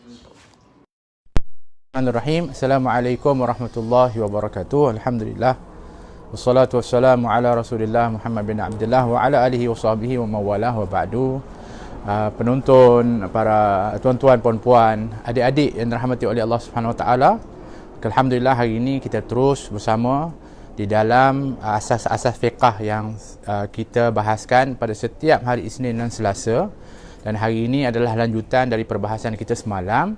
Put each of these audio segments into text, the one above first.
Bismillahirrahmanirrahim. Assalamualaikum warahmatullahi wabarakatuh. Alhamdulillah. Wassalatu wassalamu ala Rasulillah Muhammad bin Abdullah wa ala alihi wa sahbihi wa mawalah wa ba'du. Penonton, para tuan-tuan, puan-puan, adik-adik yang dirahmati oleh Allah Subhanahu wa taala. Alhamdulillah, hari ini kita terus bersama di dalam asas-asas fiqh yang kita bahaskan pada setiap hari Isnin dan Selasa. Dan hari ini adalah lanjutan dari perbahasan kita semalam,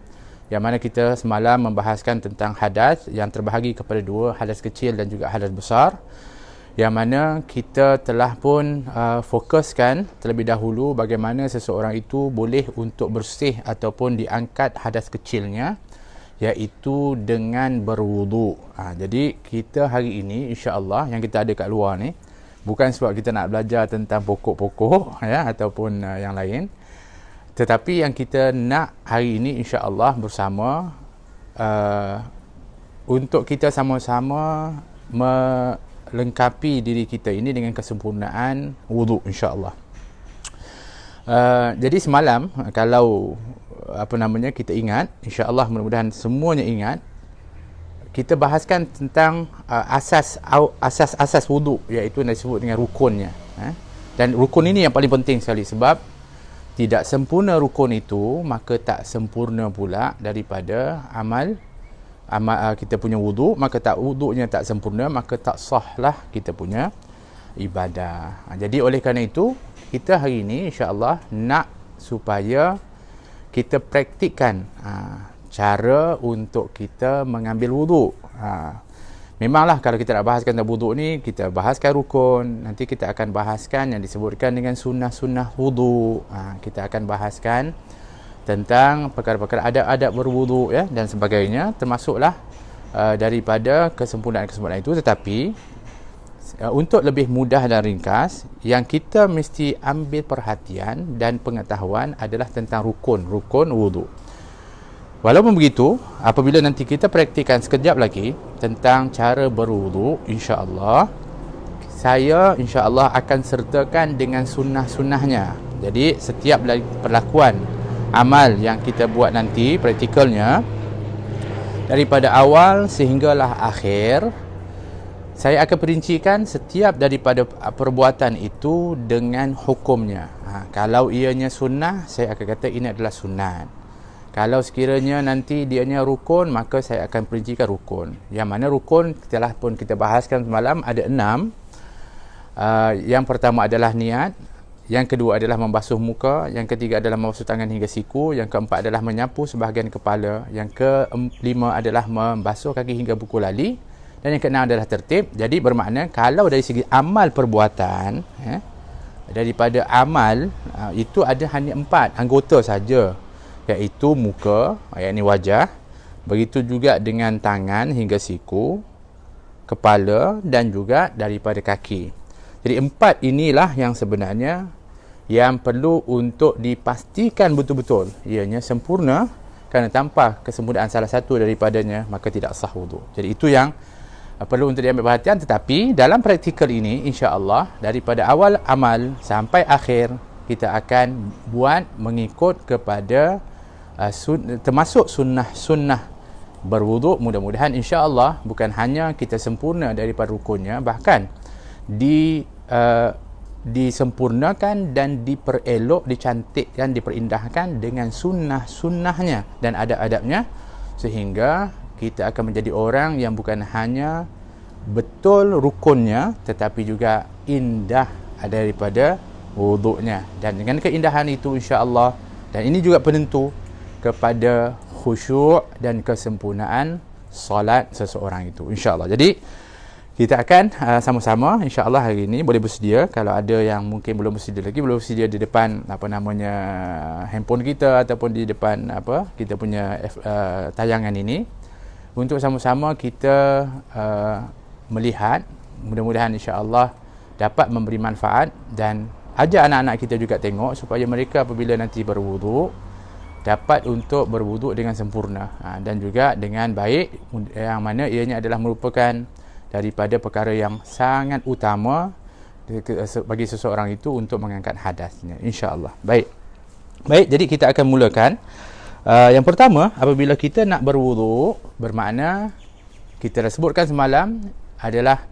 yang mana kita semalam membahaskan tentang hadas yang terbahagi kepada dua, hadas kecil dan juga hadas besar, yang mana kita telah pun fokuskan terlebih dahulu bagaimana seseorang itu boleh untuk bersih ataupun diangkat hadas kecilnya, iaitu dengan berwuduk. Jadi kita hari ini insya-Allah yang kita ada kat luar ni bukan sebab kita nak belajar tentang pokok-pokok ataupun yang lain, tetapi yang kita nak hari ini insya-Allah bersama untuk kita sama-sama melengkapi diri kita ini dengan kesempurnaan wuduk insya-Allah. Jadi semalam kalau kita ingat, insya-Allah mudah-mudahan semuanya ingat, kita bahaskan tentang asas wuduk, iaitu yang disebut dengan rukunnya. Dan rukun ini yang paling penting sekali, sebab tidak sempurna rukun itu, maka tak sempurna pula daripada amal kita punya wuduk. Maka wuduknya tak sempurna, maka tak sahlah kita punya ibadah. Jadi oleh kerana itu, kita hari ini insya-Allah nak supaya kita praktikkan cara untuk kita mengambil wuduk. Memanglah kalau kita nak bahaskan tentang wuduk ni, kita bahaskan rukun, nanti kita akan bahaskan yang disebutkan dengan sunnah-sunnah wuduk. Kita akan bahaskan tentang perkara-perkara adab-adab berwuduk dan sebagainya, termasuklah daripada kesempurnaan-kesempurnaan itu. Tetapi untuk lebih mudah dan ringkas, yang kita mesti ambil perhatian dan pengetahuan adalah tentang rukun wuduk. Walaupun begitu, apabila nanti kita praktikkan sekejap lagi tentang cara berwuduk, insya-Allah saya insya-Allah akan sertakan dengan sunnah-sunnahnya. Jadi setiap perlakuan amal yang kita buat nanti, praktikalnya, daripada awal sehinggalah akhir, saya akan perincikan setiap daripada perbuatan itu dengan hukumnya. Kalau ianya sunnah, saya akan kata ini adalah sunat. Kalau sekiranya nanti dianya rukun, maka saya akan perincikan rukun. Yang mana rukun telah pun kita bahaskan semalam, ada 6. Yang pertama adalah niat, yang kedua adalah membasuh muka, yang ketiga adalah membasuh tangan hingga siku, yang keempat adalah menyapu sebahagian kepala, yang kelima adalah membasuh kaki hingga buku lali, dan yang keenam adalah tertib. Jadi bermakna kalau dari segi amal perbuatan, daripada amal itu ada hanya 4 anggota saja, iaitu muka, iaitu wajah, begitu juga dengan tangan hingga siku, kepala, dan juga daripada kaki. Jadi 4 inilah yang sebenarnya yang perlu untuk dipastikan betul-betul ianya sempurna, kerana tanpa kesempurnaan salah satu daripadanya maka tidak sah wuduk. Jadi itu yang perlu untuk diambil perhatian. Tetapi dalam praktikal ini, insya-Allah daripada awal amal sampai akhir, kita akan buat mengikut kepada termasuk sunnah-sunnah berwuduk. Mudah-mudahan insya-Allah bukan hanya kita sempurna daripada rukunnya, bahkan disempurnakan dan diperelok, dicantikkan, diperindahkan dengan sunnah-sunnahnya dan adab-adabnya, sehingga kita akan menjadi orang yang bukan hanya betul rukunnya, tetapi juga indah daripada wuduknya. Dan dengan keindahan itu insya-Allah, dan ini juga penentu kepada khusyuk dan kesempurnaan solat seseorang itu, insya-Allah. Jadi kita akan sama-sama insya-Allah hari ini boleh bersedia. Kalau ada yang mungkin belum bersedia lagi, boleh bersedia di depan handphone kita ataupun di depan kita punya tayangan ini, untuk sama-sama kita melihat. Mudah-mudahan insya-Allah dapat memberi manfaat, dan ajak anak-anak kita juga tengok, supaya mereka apabila nanti berwuduk dapat untuk berwuduk dengan sempurna dan juga dengan baik, yang mana ianya adalah merupakan daripada perkara yang sangat utama bagi seseorang itu untuk mengangkat hadasnya, insya-Allah. Baik, jadi kita akan mulakan Yang pertama, apabila kita nak berwuduk, bermakna kita dah sebutkan semalam adalah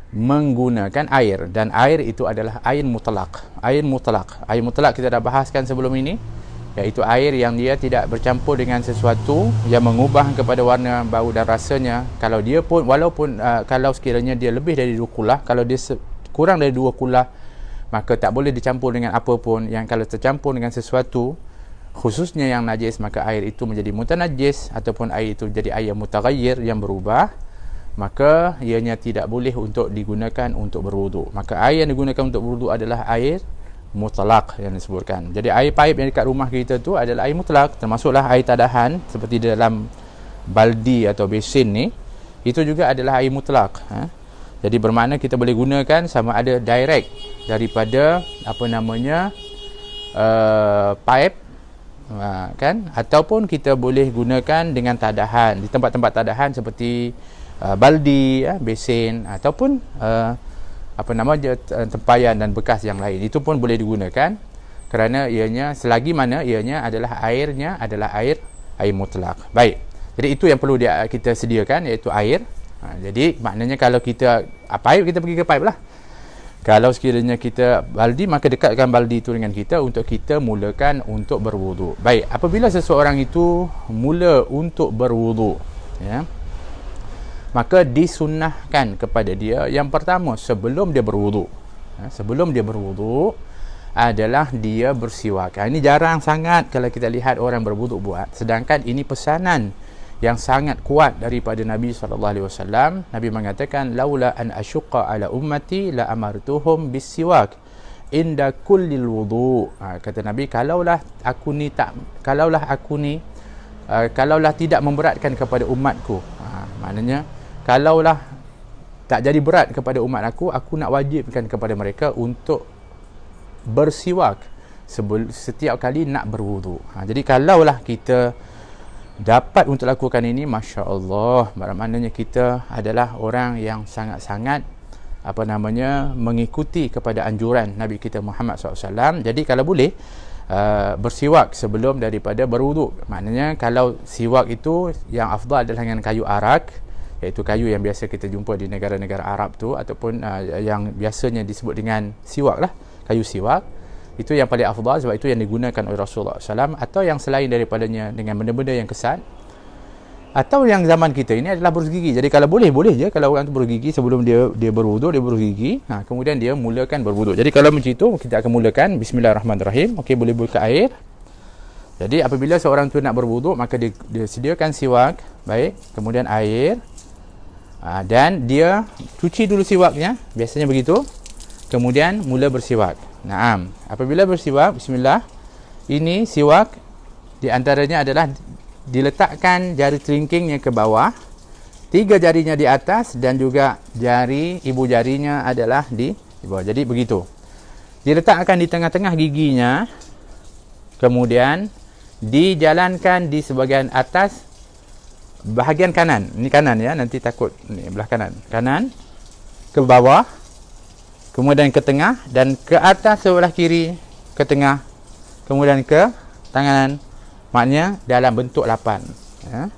menggunakan air, dan air itu adalah air mutlak. Air mutlak kita dah bahaskan sebelum ini, iaitu air yang dia tidak bercampur dengan sesuatu yang mengubah kepada warna, bau dan rasanya. Kalau dia pun, walaupun kalau sekiranya dia lebih dari 2 kulah, kalau dia kurang dari 2 kulah, maka tak boleh dicampur dengan apa pun. Yang kalau tercampur dengan sesuatu, khususnya yang najis, maka air itu menjadi mutanajis, ataupun air itu jadi air mutaghayyir yang berubah, maka ianya tidak boleh untuk digunakan untuk berwuduk. Maka air yang digunakan untuk berwuduk adalah air mutlak yang disebutkan. Jadi air paip yang dekat rumah kita tu adalah air mutlak, termasuklah air tadahan seperti dalam baldi atau besin ni, itu juga adalah air mutlak. Jadi bermakna kita boleh gunakan sama ada direct daripada paip, kan, ataupun kita boleh gunakan dengan tadahan di tempat-tempat tadahan seperti baldi, besin, ataupun tempayan dan bekas yang lain. Itu pun boleh digunakan, kerana ianya, selagi mana ianya adalah airnya adalah air mutlak. Baik, jadi itu yang perlu kita sediakan, iaitu air. Jadi maknanya kalau kita paip, kita pergi ke paip lah. Kalau sekiranya kita baldi, maka dekatkan baldi itu dengan kita untuk kita mulakan untuk berwuduk. Baik, apabila seseorang itu mula untuk berwuduk, ya, maka disunnahkan kepada dia yang pertama sebelum dia berwuduk, adalah dia bersiwak. Ini jarang sangat kalau kita lihat orang berwuduk buat, sedangkan ini pesanan yang sangat kuat daripada Nabi SAW. Nabi mengatakan, laula an asyqa ala ummati la amartuhum bisiwak inda kullil wudu. Kata Nabi, kalaulah tidak memberatkan kepada umatku, maknanya kalaulah tak jadi berat kepada umat aku nak wajibkan kepada mereka untuk bersiwak setiap kali nak berwudu. Jadi kalaulah kita dapat untuk lakukan ini, Masya Allah, maknanya kita adalah orang yang sangat-sangat mengikuti kepada anjuran Nabi kita Muhammad SAW. Jadi kalau boleh bersiwak sebelum daripada berwuduk. Maknanya kalau siwak itu yang afdal adalah dengan kayu arak, iaitu kayu yang biasa kita jumpa di negara-negara Arab tu, ataupun yang biasanya disebut dengan siwak lah, kayu siwak. Itu yang paling afdal, sebab itu yang digunakan oleh Rasulullah SAW, atau yang selain daripadanya dengan benda-benda yang kesat, atau yang zaman kita ini adalah berus gigi. Jadi kalau boleh je kalau orang tu berus gigi sebelum dia berwuduk, dia berus gigi, kemudian dia mulakan berwuduk. Jadi kalau macam itu, kita akan mulakan Bismillahirrahmanirrahim. Okey, boleh buka air. Jadi apabila seorang tu nak berwuduk, maka dia sediakan siwak, baik, kemudian air, dan dia cuci dulu siwaknya, biasanya begitu, kemudian mula bersiwak. Naam, apabila bersiwak, bismillah, ini siwak di antaranya adalah diletakkan jari kelingkingnya ke bawah, 3 jarinya di atas, dan juga jari ibu jarinya adalah di bawah. Jadi begitu, diletakkan di tengah-tengah giginya, kemudian dijalankan di sebahagian atas bahagian kanan. Ini kanan ya, nanti takut ni belah kanan ke bawah, kemudian ke tengah, dan ke atas sebelah kiri, ke tengah, kemudian ke tangan. Maknanya dalam bentuk 8, ya.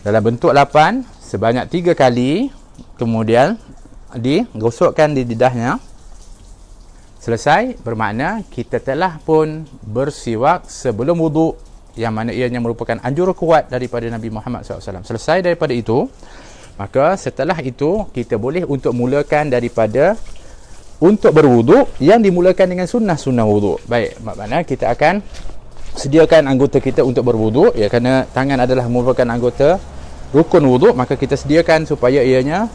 Dalam bentuk 8 sebanyak 3 kali, kemudian digosokkan di lidahnya. Selesai, bermakna kita telah pun bersiwak sebelum wuduk, yang mana ianya merupakan anjuran kuat daripada Nabi Muhammad SAW. Selesai daripada itu, maka setelah itu kita boleh untuk mulakan daripada untuk berwuduk yang dimulakan dengan sunnah wuduk. Baik, maknanya kita akan sediakan anggota kita untuk berwuduk, ya, kerana tangan adalah merupakan anggota rukun wuduk, maka kita sediakan supaya ianya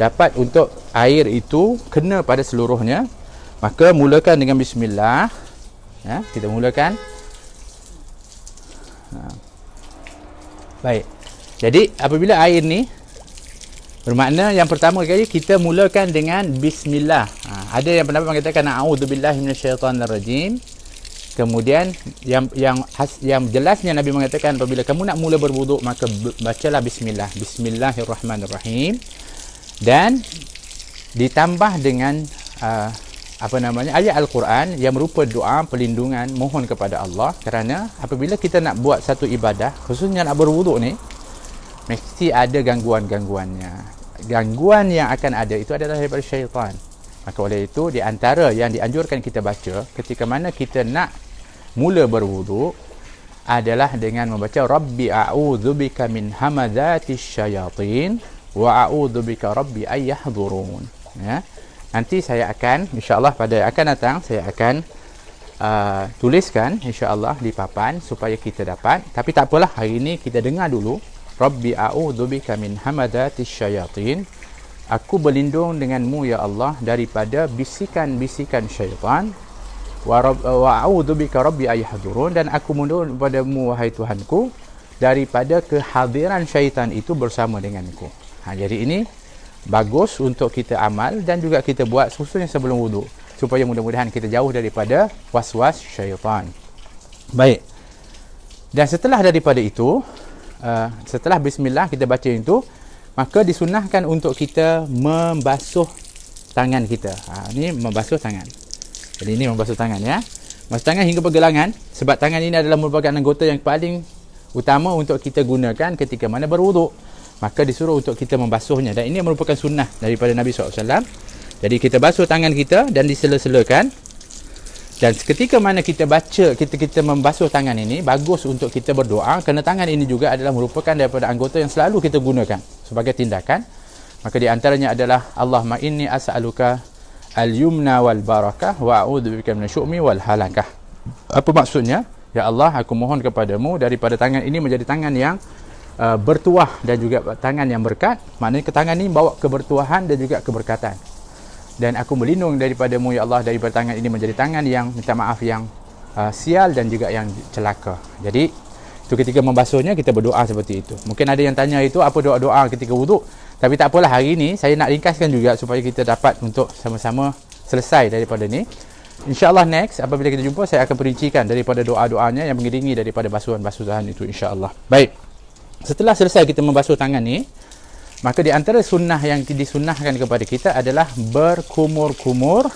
dapat untuk air itu kena pada seluruhnya. Maka mulakan dengan bismillah, ya, kita mulakan. Baik, jadi apabila air ni, bermakna yang pertama kali kita mulakan dengan bismillah. Ada yang pendapat mengatakan a'udzubillahi minasyaitonirrajim. Kemudian yang jelasnya Nabi mengatakan apabila kamu nak mula berwuduk, maka bacalah bismillah, bismillahirrahmanirrahim, dan ditambah dengan ayat Al-Quran yang merupa doa perlindungan mohon kepada Allah, kerana apabila kita nak buat satu ibadah, khususnya nak berwuduk ni, mesti ada gangguan-gangguannya. Gangguan yang akan ada itu adalah daripada syaitan. Maka oleh itu, di antara yang dianjurkan kita baca ketika mana kita nak mula berwuduk adalah dengan membaca Rabbi a'udzubika min hamadatis syayatin wa a'udzubika rabbi ayyahdurun. Ya. Nanti saya akan, insya-Allah pada akan datang, saya akan tuliskan insya-Allah di papan supaya kita dapat. Tapi tak apalah, hari ini kita dengar dulu. Rabbi a'udzubika min hamadatis syayatin. Aku berlindung denganmu ya Allah daripada bisikan-bisikan syaitan. Wa a'udzubika rabbi ayyahdurun, dan aku mohon padamu wahai Tuhanku daripada kehadiran syaitan itu bersama denganku. Jadi ini bagus untuk kita amal dan juga kita buat khususnya sebelum wuduk, supaya mudah-mudahan kita jauh daripada was-was syaitan. Baik. Dan setelah daripada itu, setelah bismillah kita baca itu, maka disunahkan untuk kita membasuh tangan kita. Ini membasuh tangan. Jadi ini membasuh tangan ya. Membasuh tangan hingga pergelangan, sebab tangan ini adalah merupakan anggota yang paling utama untuk kita gunakan ketika mana berwuduk. Maka disuruh untuk kita membasuhnya, dan ini merupakan sunnah daripada Nabi SAW. Jadi kita basuh tangan kita dan disela-selakan. Dan ketika mana kita baca, kita membasuh tangan ini, bagus untuk kita berdoa, kerana tangan ini juga adalah merupakan daripada anggota yang selalu kita gunakan sebagai tindakan. Maka di antaranya adalah Allahumma inni as'aluka al-yumna wal barakah wa a'udzubika minasyu'mi wal halakah. Apa maksudnya? Ya Allah, aku mohon kepadamu daripada tangan ini menjadi tangan yang bertuah dan juga tangan yang berkat. Maknanya tangan ini bawa kebertuahan dan juga keberkatan. Dan aku berlindung daripadamu ya Allah daripada tangan ini menjadi tangan yang, minta maaf, yang sial dan juga yang celaka. Jadi itu ketika membasuhnya kita berdoa seperti itu. Mungkin ada yang tanya itu apa doa-doa ketika wuduk, tapi tak apalah, hari ini saya nak ringkaskan juga supaya kita dapat untuk sama-sama selesai daripada ni. InsyaAllah next apabila kita jumpa, saya akan perincikan daripada doa-doanya yang mengiringi daripada basuhan-basuhan itu, insyaAllah. Baik. Setelah selesai kita membasuh tangan ni, maka di antara sunnah yang disunnahkan kepada kita adalah berkumur-kumur.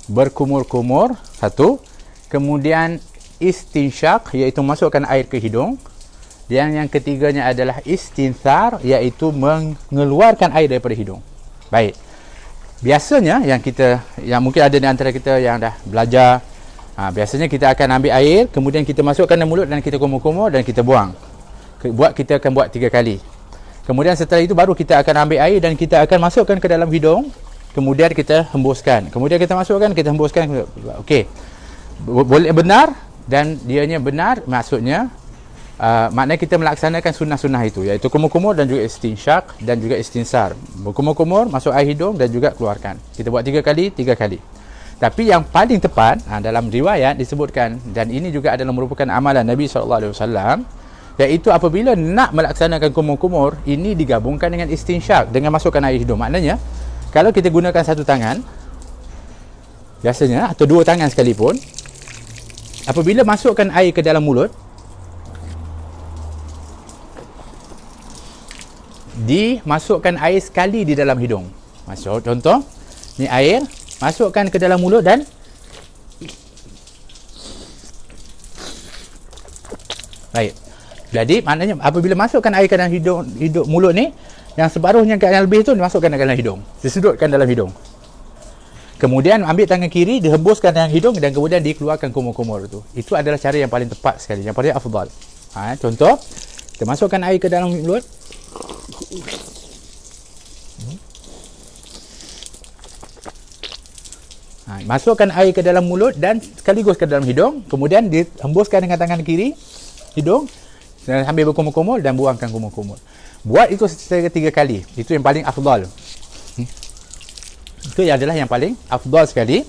Berkumur-kumur, satu. Kemudian istinsyak, iaitu masukkan air ke hidung. Dan yang ketiganya adalah istinthar, iaitu mengeluarkan air daripada hidung. Baik. Biasanya yang mungkin ada di antara kita yang dah belajar, biasanya kita akan ambil air, kemudian kita masukkan dalam mulut dan kita kumur-kumur dan kita buang. Kita akan buat 3 kali. Kemudian setelah itu baru kita akan ambil air dan kita akan masukkan ke dalam hidung, kemudian kita hembuskan. Kemudian kita masukkan, kita hembuskan. Okey. Boleh benar, dan dianya benar maksudnya maknanya kita melaksanakan sunnah-sunnah itu, iaitu kumur-kumur dan juga istinsyak dan juga istinsar. Berkumur-kumur, masuk air hidung dan juga keluarkan. Kita buat 3 kali, 3 kali. Tapi yang paling tepat dalam riwayat disebutkan, dan ini juga adalah merupakan amalan Nabi SAW, iaitu apabila nak melaksanakan kumur-kumur, ini digabungkan dengan istinsyak, dengan masukkan air hidung. Maknanya, kalau kita gunakan satu tangan, biasanya, atau 2 tangan sekalipun, apabila masukkan air ke dalam mulut, dimasukkan air sekali di dalam hidung. Contoh, ni air, masukkan ke dalam mulut dan baik. Jadi maknanya apabila masukkan air ke dalam hidung mulut ni, yang separuhnya yang lebih tu dimasukkan ke dalam hidung, disedutkan dalam hidung. Kemudian ambil tangan kiri, dihembuskan dalam hidung dan kemudian dikeluarkan kumur-kumur itu. Itu adalah cara yang paling tepat sekali, yang paling afdal. Contoh, kita masukkan air ke dalam mulut. Masukkan air ke dalam mulut dan sekaligus ke dalam hidung, kemudian dihembuskan dengan tangan kiri hidung sambil berkumur-kumur dan buangkan kumur-kumur. Buat itu secara 3 kali. Itu yang paling afdal. Itu adalah yang paling afdal sekali.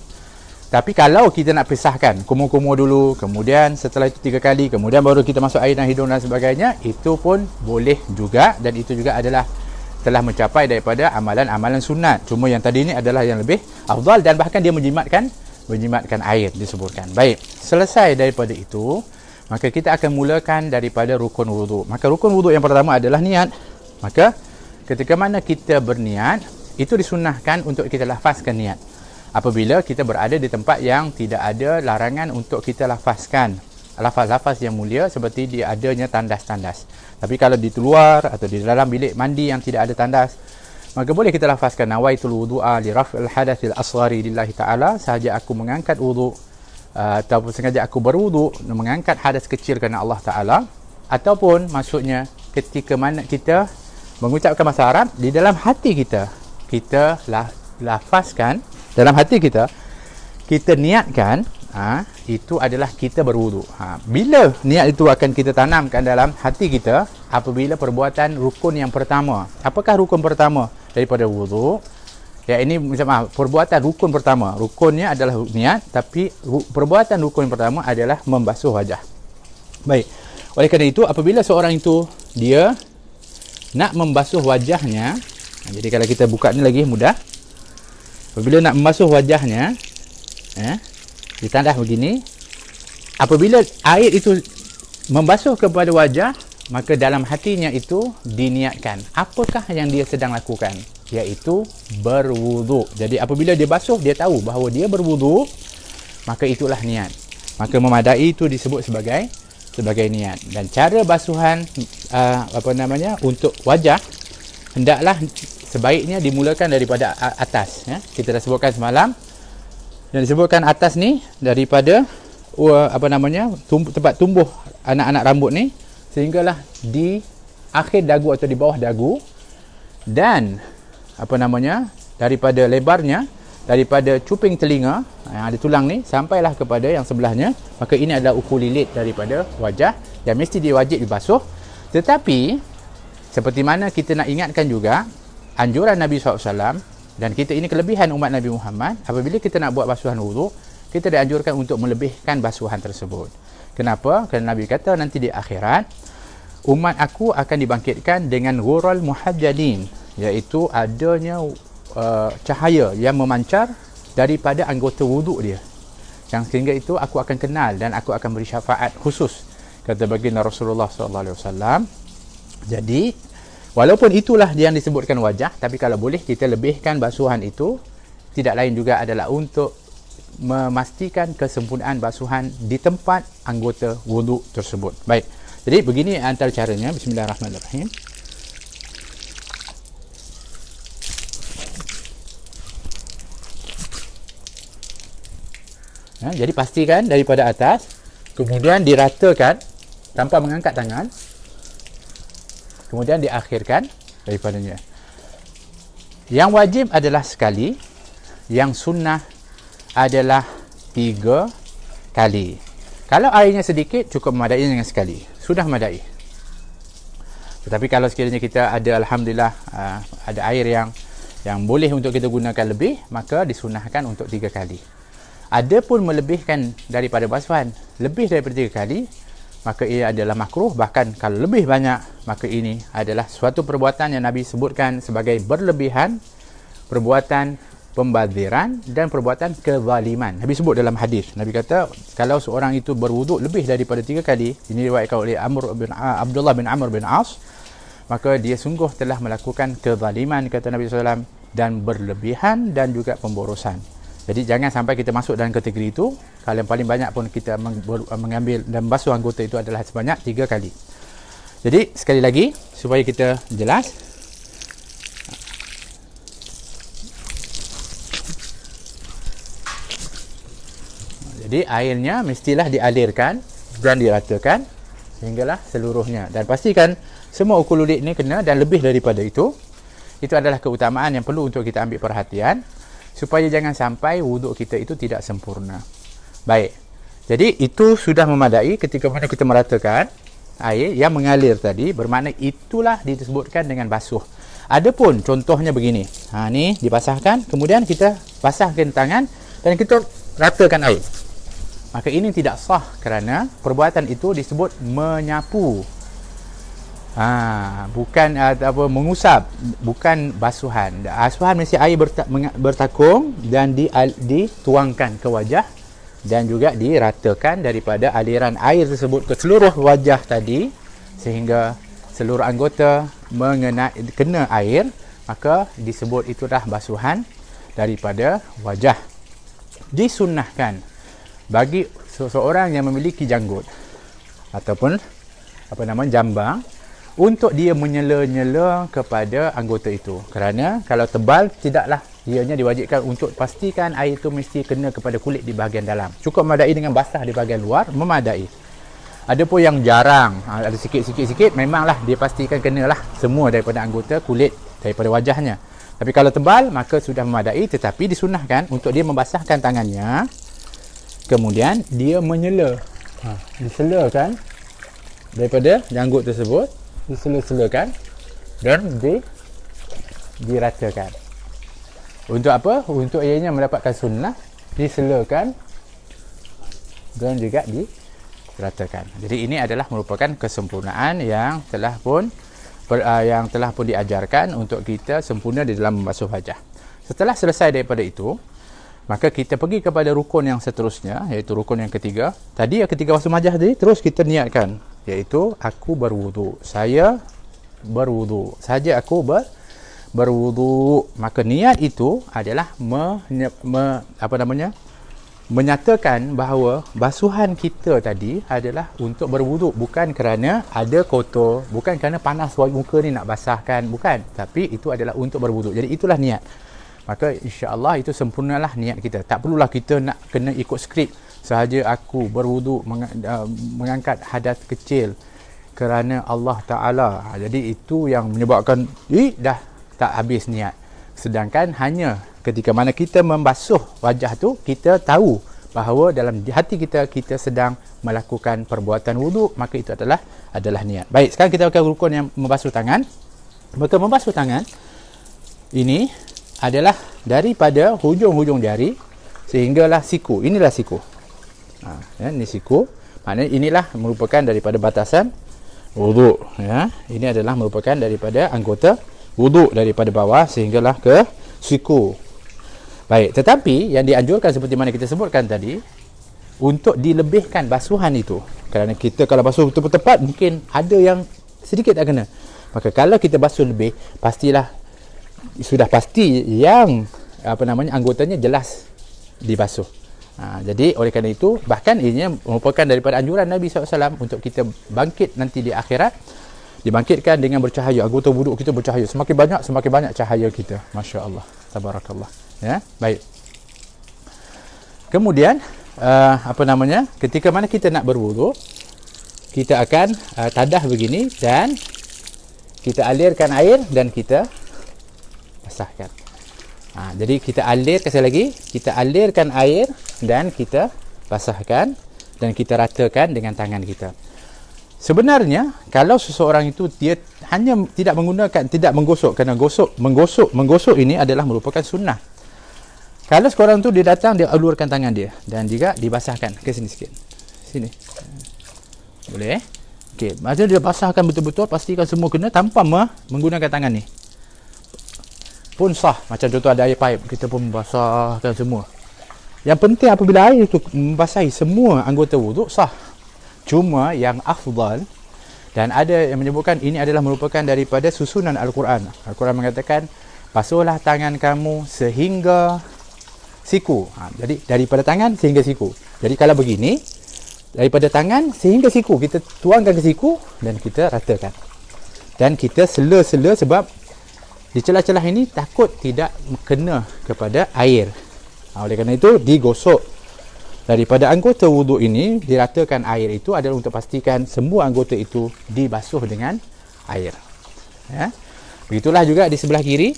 Tapi kalau kita nak pisahkan, kumur-kumur dulu, kemudian setelah itu 3 kali, kemudian baru kita masuk air dalam hidung dan sebagainya, itu pun boleh juga, dan itu juga adalah telah mencapai daripada amalan-amalan sunat. Cuma yang tadi ni adalah yang lebih afdal, dan bahkan dia menjimatkan air disebutkan. Baik, selesai daripada itu, maka kita akan mulakan daripada rukun wuduk. Maka rukun wuduk yang pertama adalah niat. Maka ketika mana kita berniat, itu disunnahkan untuk kita lafazkan niat. apabila kita berada di tempat yang tidak ada larangan untuk kita lafazkan lafaz-lafaz yang mulia seperti di adanya tandas-tandas. Tapi kalau di luar atau di dalam bilik mandi yang tidak ada tandas, maka boleh kita lafazkan nawaitul wudu'a li raf'il hadatsil asghari lillahi ta'ala, sahaja aku mengangkat wuduk ataupun sengaja aku berwuduk mengangkat hadas kecil kerana Allah Ta'ala, ataupun maksudnya ketika mana kita mengucapkan bahasa Arab di dalam hati kita, kita lafazkan dalam hati kita, kita niatkan, itu adalah kita berwuduk. Bila niat itu akan kita tanamkan dalam hati kita apabila perbuatan rukun yang pertama. Apakah rukun pertama daripada wuduk? Ya, ini perbuatan rukun pertama. Rukunnya adalah niat, tapi perbuatan rukun yang pertama adalah membasuh wajah. Baik. Oleh kerana itu, apabila seorang itu dia nak membasuh wajahnya, jadi kalau kita buka ni lagi mudah. Apabila nak membasuh wajahnya, ditandas begini. Apabila air itu membasuh kepada wajah, maka dalam hatinya itu diniatkan apakah yang dia sedang lakukan, iaitu berwuduk. Jadi apabila dia basuh, dia tahu bahawa dia berwuduk, maka itulah niat. Maka memadai itu disebut sebagai niat. Dan cara basuhan untuk wajah hendaklah sebaiknya dimulakan daripada atas. Kita dah sebutkan semalam, yang disebutkan atas ni daripada tempat tumbuh anak-anak rambut ni sehinggalah di akhir dagu atau di bawah dagu, dan daripada lebarnya, daripada cuping telinga yang ada tulang ni sampailah kepada yang sebelahnya. Maka ini adalah ukur lilit daripada wajah yang mesti dia wajib dibasuh. Tetapi seperti mana kita nak ingatkan juga anjuran Nabi SAW, dan kita ini kelebihan umat Nabi Muhammad, apabila kita nak buat basuhan wuduk, kita dianjurkan untuk melebihkan basuhan tersebut. Kenapa? Kerana Nabi kata nanti di akhirat umat aku akan dibangkitkan dengan ghurral muhajjalin, iaitu adanya cahaya yang memancar daripada anggota wuduk dia, yang sehingga itu aku akan kenal dan aku akan beri syafaat khusus, kata baginda Rasulullah SAW. Jadi walaupun itulah yang disebutkan wajah, tapi kalau boleh kita lebihkan basuhan itu, tidak lain juga adalah untuk memastikan kesempurnaan basuhan di tempat anggota wuduk tersebut. Baik, jadi begini antara caranya. Bismillahirrahmanirrahim. Jadi pastikan daripada atas, kemudian diratakan tanpa mengangkat tangan, kemudian diakhirkan daripadanya. Yang wajib adalah sekali, yang sunnah adalah 3 kali. Kalau airnya sedikit, cukup memadai dengan sekali, sudah memadai. Tetapi kalau sekiranya kita ada, alhamdulillah, ada air yang boleh untuk kita gunakan lebih, maka disunahkan untuk 3 kali. Adapun melebihkan daripada basuhan lebih daripada 3 kali, maka ia adalah makruh. Bahkan kalau lebih banyak, maka ini adalah suatu perbuatan yang Nabi sebutkan sebagai berlebihan, perbuatan pembaziran dan perbuatan kezaliman. Nabi sebut dalam hadis, Nabi kata kalau seorang itu berwuduk lebih daripada 3 kali, ini diriwayatkan oleh Abdullah bin Amr bin As, maka dia sungguh telah melakukan kezaliman, kata Nabi SAW, dan berlebihan dan juga pemborosan. Jadi jangan sampai kita masuk dalam kategori itu. Kalau yang paling banyak pun kita mengambil dan basuh anggota itu adalah sebanyak 3 kali. Jadi sekali lagi supaya kita jelas, jadi airnya mestilah dialirkan dan diratakan sehinggalah seluruhnya, dan pastikan semua ukur lulit ni kena dan lebih daripada itu. Itu adalah keutamaan yang perlu untuk kita ambil perhatian, supaya jangan sampai wuduk kita itu tidak sempurna. Baik, jadi itu sudah memadai ketika mana kita meratakan air yang mengalir tadi, bermakna itulah disebutkan dengan basuh. Adapun contohnya begini, ni dibasahkan, kemudian kita basahkan tangan dan kita ratakan air, maka ini tidak sah kerana perbuatan itu disebut menyapu, bukan mengusap, bukan basuhan. Basuhan mesti air bertakung dan dituangkan ke wajah dan juga diratakan daripada aliran air tersebut ke seluruh wajah tadi sehingga seluruh anggota kena air, maka disebut itu dah basuhan daripada wajah. disunnahkan bagi seseorang yang memiliki janggut ataupun jambang untuk dia menyela-nyela kepada anggota itu. Kerana kalau tebal, tidaklah ianya diwajibkan untuk pastikan air itu mesti kena kepada kulit di bahagian dalam. Cukup memadai dengan basah di bahagian luar, memadai. Ada pun yang jarang, ada sikit-sikit, memanglah dia pastikan kenalah semua daripada anggota kulit, daripada wajahnya. Tapi kalau tebal, maka sudah memadai, tetapi disunahkan untuk dia membasahkan tangannya, kemudian dia menyela. Diselakan daripada janggut tersebut, disela-selakan dan diratakan. Untuk apa? Untuk ianya mendapatkan sunnah, diselakan dan juga diratakan. Jadi ini adalah merupakan kesempurnaan yang telah pun diajarkan untuk kita sempurna di dalam membasuh wajah. Setelah selesai daripada itu, maka kita pergi kepada rukun yang seterusnya, iaitu rukun yang ketiga. Tadi yang ketiga basuh wajah tadi, terus kita niatkan, iaitu aku berwudu, saya berwudu, saja aku berwudu. Maka niat itu adalah menyatakan bahawa basuhan kita tadi adalah untuk berwudu, bukan kerana ada kotor, bukan kerana panas muka ni nak basahkan, bukan, tapi itu adalah untuk berwudu. Jadi itulah niat. Maka insya-Allah itu sempurnalah niat kita. Tak perlulah kita nak kena ikut skrip. Sahaja aku berwudu mengangkat hadas kecil kerana Allah Ta'ala. Jadi itu yang menyebabkan dah tak habis niat. Sedangkan hanya ketika mana kita membasuh wajah tu, kita tahu bahawa dalam hati kita sedang melakukan perbuatan wudu, maka itu adalah niat. Baik, sekarang kita akan rukun yang membasuh tangan. Maka membasuh tangan ini adalah daripada hujung-hujung jari sehinggalah siku. Inilah siku. Ini siku. Maknanya inilah merupakan daripada batasan wudu. Ini adalah merupakan daripada anggota wudu, daripada bawah sehinggalah ke siku. Baik, tetapi yang dianjurkan seperti mana kita sebutkan tadi, untuk dilebihkan basuhan itu. Kerana kita kalau basuh betul-betul tepat, mungkin ada yang sedikit tak kena. Maka kalau kita basuh lebih, pastilah sudah pasti yang anggotanya jelas dibasuh. Jadi oleh kerana itu, bahkan ini merupakan daripada anjuran Nabi SAW untuk kita bangkit nanti di akhirat, dibangkitkan dengan bercahaya. Anggota wuduk kita bercahaya, semakin banyak cahaya kita. Masya Allah, tabarakallah. Baik. Kemudian ketika mana kita nak berwuduk, kita akan tadah begini dan kita alirkan air dan kita basahkan. Jadi kita alirkan air dan kita basahkan dan kita ratakan dengan tangan kita. Sebenarnya kalau seseorang itu dia hanya tidak menggosok, kerana menggosok ini adalah merupakan sunnah. Kalau seorang tu dia datang, dia ulurkan tangan dia dan juga dibasahkan ke sini sikit. Sini. Boleh? Okey, macam dia basahkan betul-betul, pastikan semua kena tanpa menggunakan tangan ni. Pun sah. Macam contoh ada air paip, kita pun basahkan semua. Yang penting apabila air itu membasahi semua anggota wuduk, sah. Cuma yang afdal, dan ada yang menyebutkan ini adalah merupakan daripada susunan Al-Quran. Al-Quran mengatakan, basuhlah tangan kamu sehingga siku. Jadi daripada tangan sehingga siku. Jadi kalau begini, daripada tangan sehingga siku, kita tuangkan ke siku dan kita ratakan. Dan kita sela-sela, sebab di celah-celah ini takut tidak kena kepada air. Oleh kerana itu digosok. Daripada anggota wuduk ini, diratakan air itu adalah untuk pastikan semua anggota itu dibasuh dengan air. Begitulah juga di sebelah kiri.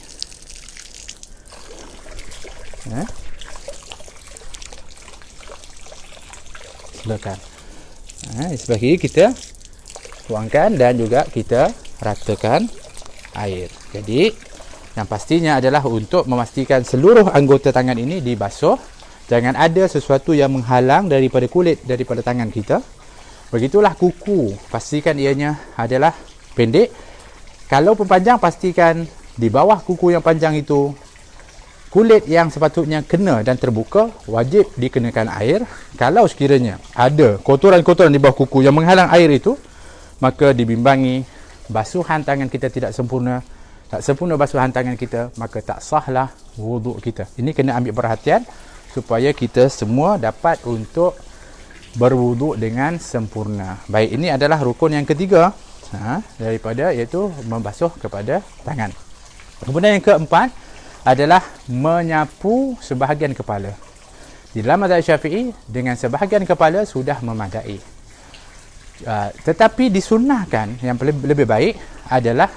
Silakan. Di sebelah kiri kita tuangkan dan juga kita ratakan air. Jadi yang pastinya adalah untuk memastikan seluruh anggota tangan ini dibasuh. Jangan ada sesuatu yang menghalang daripada kulit daripada tangan kita. Begitulah kuku, pastikan ianya adalah pendek. Kalau pun panjang, pastikan di bawah kuku yang panjang itu kulit yang sepatutnya kena dan terbuka wajib dikenakan air. Kalau sekiranya ada kotoran-kotoran di bawah kuku yang menghalang air itu, maka dibimbangi basuhan tangan kita tidak sempurna. Tak sempurna basuhan tangan kita, maka tak sahlah wuduk kita. Ini kena ambil perhatian supaya kita semua dapat untuk berwuduk dengan sempurna. Baik, ini adalah rukun yang ketiga daripada, iaitu membasuh kepada tangan. Kemudian yang keempat adalah menyapu sebahagian kepala. Di dalam mazhab Syafi'i, dengan sebahagian kepala sudah memadai. Tetapi disunnahkan, yang lebih baik adalah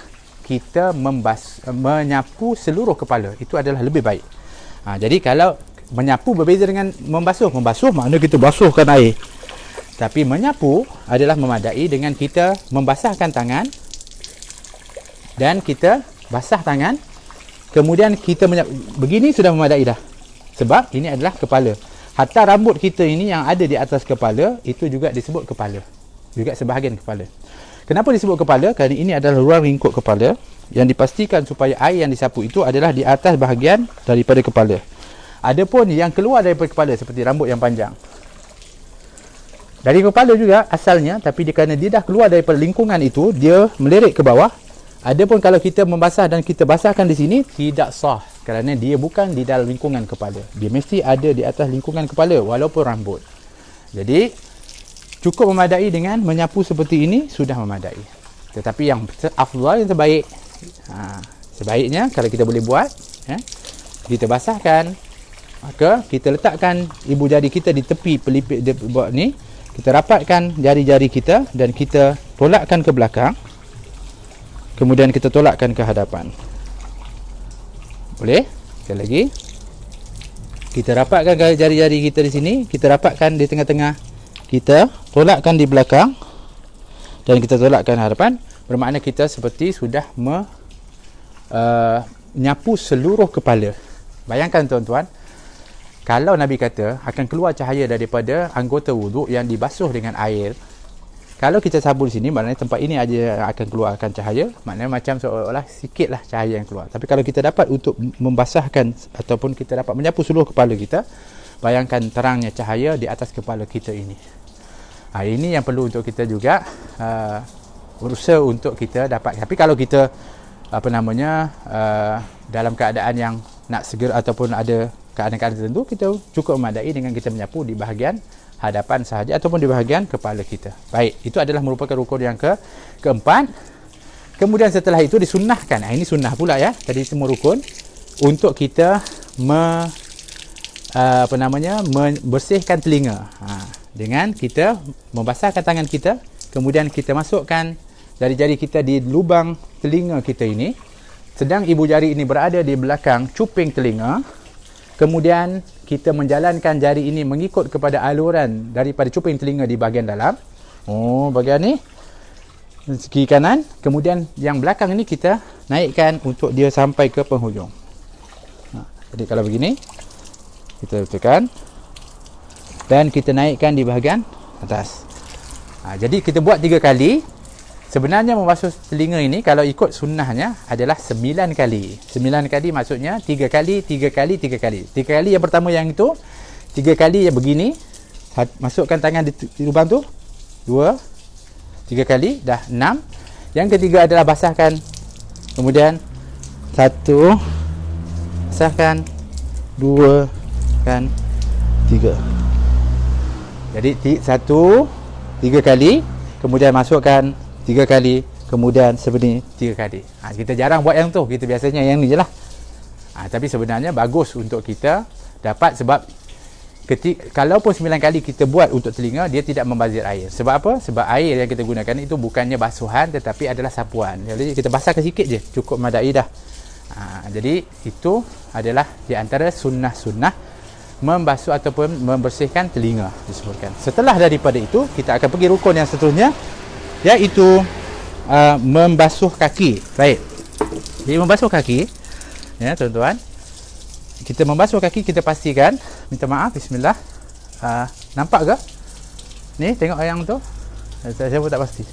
kita menyapu seluruh kepala. Itu adalah lebih baik. Jadi kalau menyapu berbeza dengan membasuh. Membasuh makna kita basuhkan air. Tapi menyapu adalah memadai dengan kita membasahkan tangan dan kita basah tangan, kemudian kita begini sudah memadai dah. Sebab ini adalah kepala. Hatta rambut kita ini yang ada di atas kepala, itu juga disebut kepala. Juga sebahagian kepala. Kenapa disebut kepala? Kerana ini adalah ruang lingkup kepala yang dipastikan supaya air yang disapu itu adalah di atas bahagian daripada kepala. Adapun yang keluar daripada kepala seperti rambut yang panjang, dari kepala juga asalnya, tapi kerana dia dah keluar daripada lingkungan itu, dia melirik ke bawah. Adapun kalau kita membasah dan kita basahkan di sini, tidak sah. Kerana dia bukan di dalam lingkungan kepala. Dia mesti ada di atas lingkungan kepala, walaupun rambut. Jadi, cukup memadai dengan menyapu seperti ini, sudah memadai. Tetapi yang afdal, yang terbaik, sebaiknya kalau kita boleh buat, kita basahkan, maka kita letakkan ibu jari kita di tepi pelipis dia buat ni. Kita rapatkan jari-jari kita dan kita tolakkan ke belakang. Kemudian kita tolakkan ke hadapan. Boleh? Sekali lagi. Kita rapatkan jari-jari kita di sini, kita rapatkan di tengah-tengah. Kita tolakkan di belakang dan kita tolakkan hadapan. Bermakna kita seperti sudah menyapu seluruh kepala. Bayangkan tuan-tuan, kalau Nabi kata akan keluar cahaya daripada anggota wuduk yang dibasuh dengan air. Kalau kita sabu di sini, maknanya tempat ini aja akan keluarkan cahaya. Maknanya macam seolah-olah sikitlah cahaya yang keluar. Tapi kalau kita dapat untuk membasahkan ataupun kita dapat menyapu seluruh kepala kita, bayangkan terangnya cahaya di atas kepala kita ini. Ini yang perlu untuk kita juga berusaha untuk kita dapat. Tapi kalau kita dalam keadaan yang nak segera ataupun ada keadaan-keadaan tertentu, kita cukup memadai dengan kita menyapu di bahagian hadapan sahaja ataupun di bahagian kepala kita. Baik, itu adalah merupakan rukun yang keempat. Kemudian setelah itu disunnahkan. Ini sunnah pula ya. Tadi semua rukun untuk kita membersihkan telinga. Dengan kita membasahkan tangan kita, kemudian kita masukkan jari-jari kita di lubang telinga kita ini. Sedang ibu jari ini berada di belakang cuping telinga. Kemudian kita menjalankan jari ini mengikut kepada aluran daripada cuping telinga di bahagian dalam. Bahagian ni kiri kanan. Kemudian yang belakang ini kita naikkan untuk dia sampai ke penghujung. Jadi kalau begini, kita tekan dan kita naikkan di bahagian atas. Jadi kita buat 3 kali. Sebenarnya membasuh telinga ini kalau ikut sunnahnya adalah 9 kali. 9 kali maksudnya 3 kali, 3 kali, 3 kali. 3 kali yang pertama yang itu, 3 kali yang begini, masukkan tangan di lubang tu, 2, 3 kali, dah 6. Yang ketiga adalah basahkan. Kemudian 1, basahkan, 2 kan 3. Jadi 1, 3 kali, kemudian masukkan 3 kali, kemudian sebenarnya 3 kali. Kita jarang buat yang tu, kita biasanya yang ni je lah. Tapi sebenarnya bagus untuk kita dapat, sebab kalaupun 9 kali kita buat untuk telinga, dia tidak membazir air. Sebab apa? Sebab air yang kita gunakan itu bukannya basuhan, tetapi adalah sapuan. Jadi kita basahkan sikit je, cukup madai dah. Jadi itu adalah di antara sunnah-sunnah membasuh ataupun membersihkan telinga disebutkan. Setelah daripada itu, kita akan pergi rukun yang seterusnya, iaitu membasuh kaki. Baik. Jadi membasuh kaki, ya tuan-tuan, kita membasuh kaki, kita pastikan, minta maaf, bismillah. Nampak ke? Ni tengok yang tu. Saya pun tak pasti.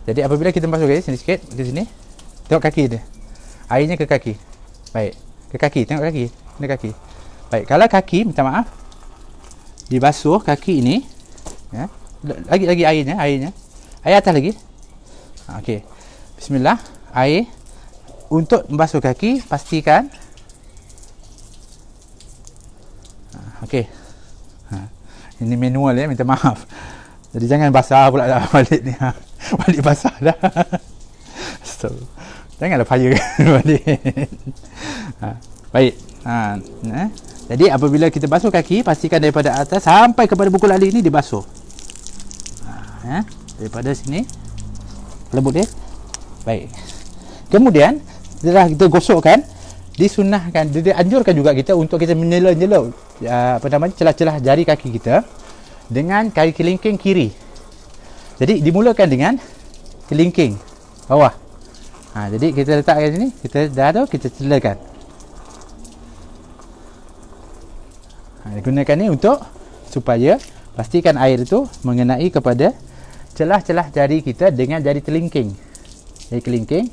Jadi apabila kita membasuh kaki, sini sikit, di sini. Tengok kaki dia. Airnya ke kaki. Baik. Ke kaki, tengok kaki. Ini kaki. Baik, kalau kaki, minta maaf, dibasuh kaki ini, ya. Lagi airnya. Air atas lagi. Okey. Bismillah. Air untuk membasuh kaki, pastikan okey. Ini manual ya, minta maaf. Jadi jangan basah pula dah balik ni. Balik basah dah. So, janganlah payah balik. Baik. Jadi apabila kita basuh kaki, pastikan daripada atas sampai kepada buku lali ni dibasuh. Daripada sini. Kalau boleh. Baik. Kemudian setelah kita gosokkan, disunahkan, dianjurkan juga kita untuk kita menyela-nyela celah-celah jari kaki kita dengan kaki kelingking kiri. Jadi dimulakan dengan kelingking bawah. Jadi kita letakkan sini, kita dah tu kita celakan. Gunakan ni untuk supaya pastikan air itu mengenai kepada celah-celah jari kita dengan jari telingking. Jari kelingking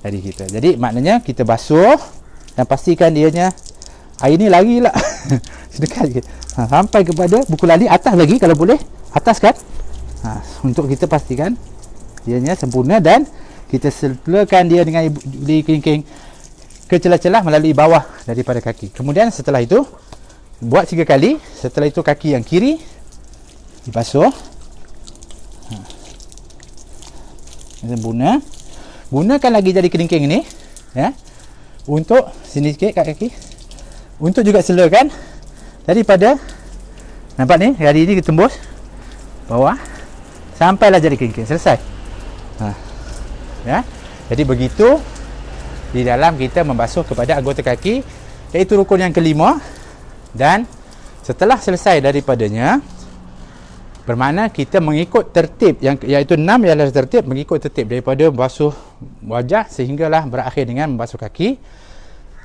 jari kita. Jadi maknanya kita basuh dan pastikan dianya air ni lari lah. Sedekat sikit. Sampai kepada buku lali, atas lagi kalau boleh. Atas kan? Untuk kita pastikan dianya sempurna dan kita selakan dia dengan jari kelingking ke celah-celah melalui bawah daripada kaki. Kemudian setelah itu buat 3 kali. Setelah itu kaki yang kiri dibasuh. Sempurna. Gunakan lagi jari kelingking ni ya, untuk sini sikit kat kaki, untuk juga selakan daripada, nampak ni jari ni tembus bawah sampailah jari kelingking, selesai. Ya. Jadi begitu di dalam kita membasuh kepada anggota kaki, iaitu rukun yang kelima. Dan setelah selesai daripadanya, bermakna kita mengikut tertib yang iaitu 6 ialah tertib, mengikut tertib daripada basuh wajah sehinggalah berakhir dengan membasuh kaki.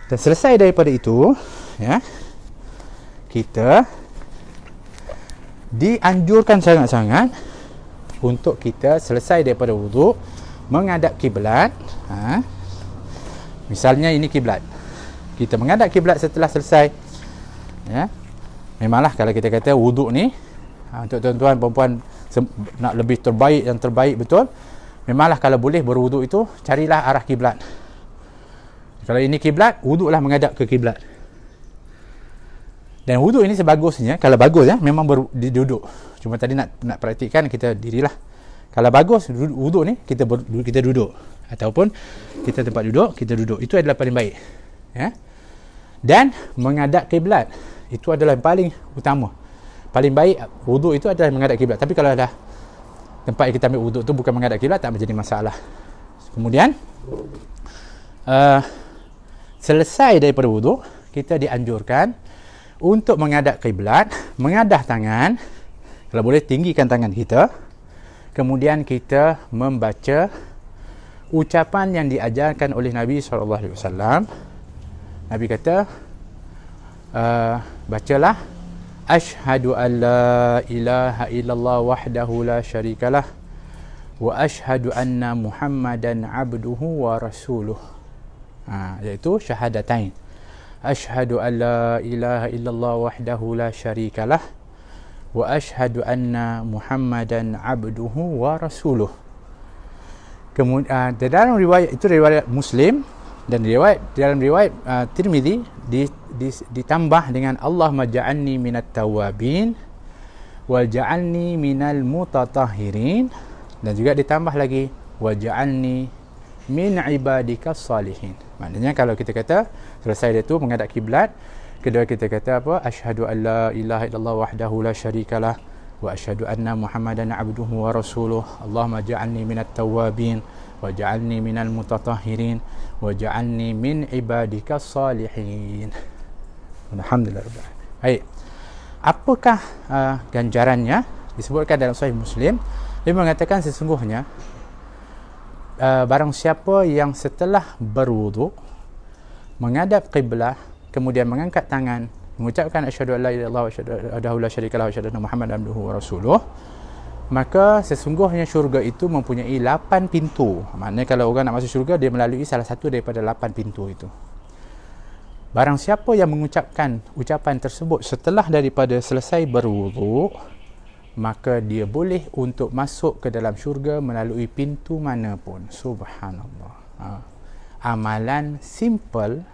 Dan selesai daripada itu ya, kita dianjurkan sangat-sangat untuk kita selesai daripada wuduk menghadap kiblat. Misalnya ini kiblat, kita menghadap kiblat setelah selesai ya. Memanglah kalau kita kata wuduk ni untuk tuan-tuan perempuan nak lebih terbaik, yang terbaik betul, memanglah kalau boleh berwuduk itu carilah arah kiblat. Kalau ini kiblat, wuduklah menghadap ke kiblat. Dan wuduk ini sebagusnya, kalau bagus ya, memang duduk. Cuma tadi nak praktikkan, kita dirilah. Kalau bagus wuduk ni kita duduk, ataupun kita tempat duduk, kita duduk. Itu adalah paling baik. Ya. Dan menghadap kiblat itu adalah yang paling utama. Paling baik wuduk itu adalah menghadap kiblat. Tapi kalau dah tempat yang kita ambil wuduk tu bukan menghadap kiblat, tak menjadi masalah. Kemudian selesai daripada wuduk, kita dianjurkan untuk menghadap kiblat, mengadah tangan, kalau boleh tinggikan tangan kita. Kemudian kita membaca ucapan yang diajarkan oleh Nabi SAW. Nabi kata, bacalah, Ashhadu an la ilaha illallah wahdahu la syarikalah wa ashhadu anna Muhammadan abduhu wa rasuluh. Iaitu syahadatain. Ashhadu an la ilaha illallah wahdahu la syarikalah wa ashhadu anna Muhammadan abduhu wa rasuluh. Kemudian dalam riwayat itu, riwayat Muslim, dan dalam riwayat Tirmizi ditambah dengan Allahumma ja'alni minat tawabin wal ja'alni minal mutatahhirin, dan juga ditambah lagi wa ja'alni min ibadikas salihin. Maknanya kalau kita kata selesai dia tu menghadap kiblat, kedua kita kata apa? Asyhadu an la ilaha illallah wahdahu la syarikalah wa asyhadu anna Muhammadan abduhu wa rasuluh. Allahumma ja'alni minat tawabin wa ja'alni minal mutatahhirin wa ja'alni min ibadikas salihin. Alhamdulillah. Baik. Apakah ganjarannya? Disebutkan dalam Sahih Muslim, dia mengatakan sesungguhnya barang siapa yang setelah berwuduk menghadap qiblah, kemudian mengangkat tangan, mengucapkan asyhadu an la ilaha illallah wa asyhadu anna la syarika lahu wa asyhadu anna Muhammadan abduhu wa rasuluh, maka sesungguhnya syurga itu mempunyai 8 pintu. Maknanya kalau orang nak masuk syurga, dia melalui salah satu daripada 8 pintu itu. Barang siapa yang mengucapkan ucapan tersebut setelah daripada selesai berwuduk, maka dia boleh untuk masuk ke dalam syurga melalui pintu mana pun. Subhanallah. amalan simple,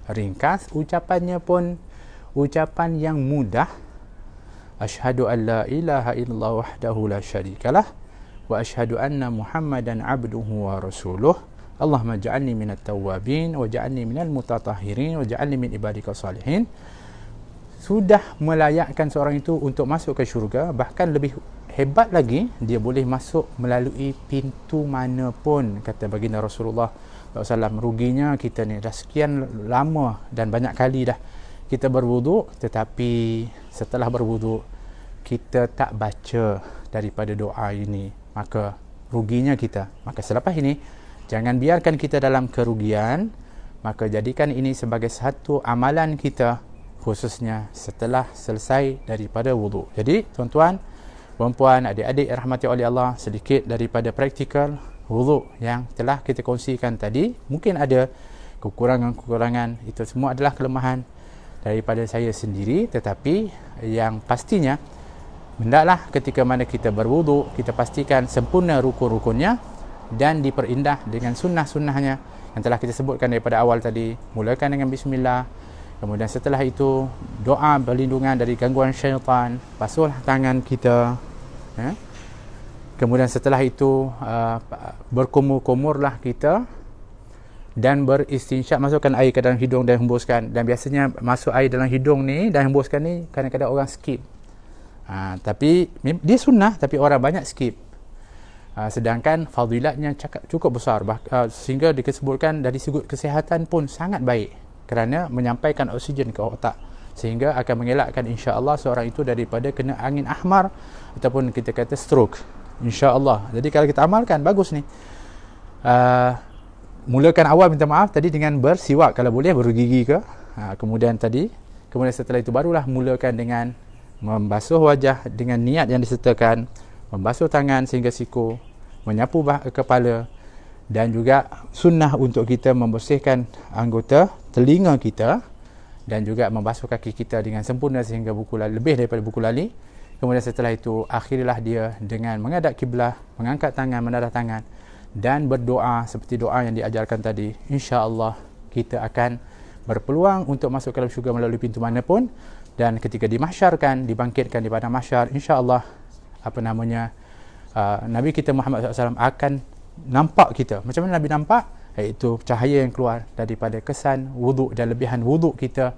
ringkas, ucapannya pun ucapan yang mudah. Asyhadu an la ilaha illallah wahdahu la syarikalah wa asyhadu anna Muhammadan abduhu wa rasuluh. Allahumma ja'alni minat tawwabin wa ja'alni minal mutatahhirin wa ja'alni min ibadika salihin. Sudah melayakkan seorang itu untuk masuk ke syurga. Bahkan lebih hebat lagi, dia boleh masuk melalui pintu mana pun, kata baginda Rasulullah SAW. Ruginya kita ni dah sekian lama dan banyak kali dah kita berwuduk, tetapi setelah berwuduk kita tak baca daripada doa ini, maka ruginya kita. Maka selepas ini jangan biarkan kita dalam kerugian, maka jadikan ini sebagai satu amalan kita, khususnya setelah selesai daripada wuduk. Jadi tuan-tuan, puan-puan, adik-adik rahmati oleh Allah, sedikit daripada praktikal wuduk yang telah kita kongsikan tadi. Mungkin ada kekurangan-kekurangan, itu semua adalah kelemahan daripada saya sendiri, tetapi yang pastinya hendaklah ketika mana kita berwuduk, kita pastikan sempurna rukun-rukunnya dan diperindah dengan sunnah-sunnahnya yang telah kita sebutkan daripada awal tadi. Mulakan dengan bismillah, kemudian setelah itu doa perlindungan dari gangguan syaitan, basuhlah tangan kita, kemudian setelah itu berkumur-kumurlah kita dan beristinsyak, masukkan air ke dalam hidung dan hembuskan. Dan biasanya masuk air dalam hidung ni dan hembuskan ni kadang-kadang orang skip, tapi dia sunnah, tapi orang banyak skip. Sedangkan fadilatnya cukup besar, sehingga disebutkan dari segi kesihatan pun sangat baik, kerana menyampaikan oksigen ke otak, sehingga akan mengelakkan insya-Allah seorang itu daripada kena angin ahmar ataupun kita kata stroke, insya-Allah. Jadi kalau kita amalkan, bagus ni. Mulakan awal minta maaf tadi dengan bersiwak kalau boleh, bergigi ke, kemudian setelah itu barulah mulakan dengan membasuh wajah dengan niat yang disertakan, membasuh tangan sehingga siku, menyapu kepala, dan juga sunnah untuk kita membersihkan anggota telinga kita dan juga membasuh kaki kita dengan sempurna sehingga lebih daripada buku lali. Kemudian setelah itu akhirilah dia dengan menghadap kiblah, mengangkat tangan, menadah tangan dan berdoa seperti doa yang diajarkan tadi. InsyaAllah kita akan berpeluang untuk masuk ke dalam syurga melalui pintu mana pun, dan ketika dimahsyarkan, dibangkitkan di padang mahsyar, insyaAllah Nabi kita Muhammad SAW akan nampak kita. Macam mana Nabi nampak? Iaitu cahaya yang keluar daripada kesan wuduk dan lebihan wuduk kita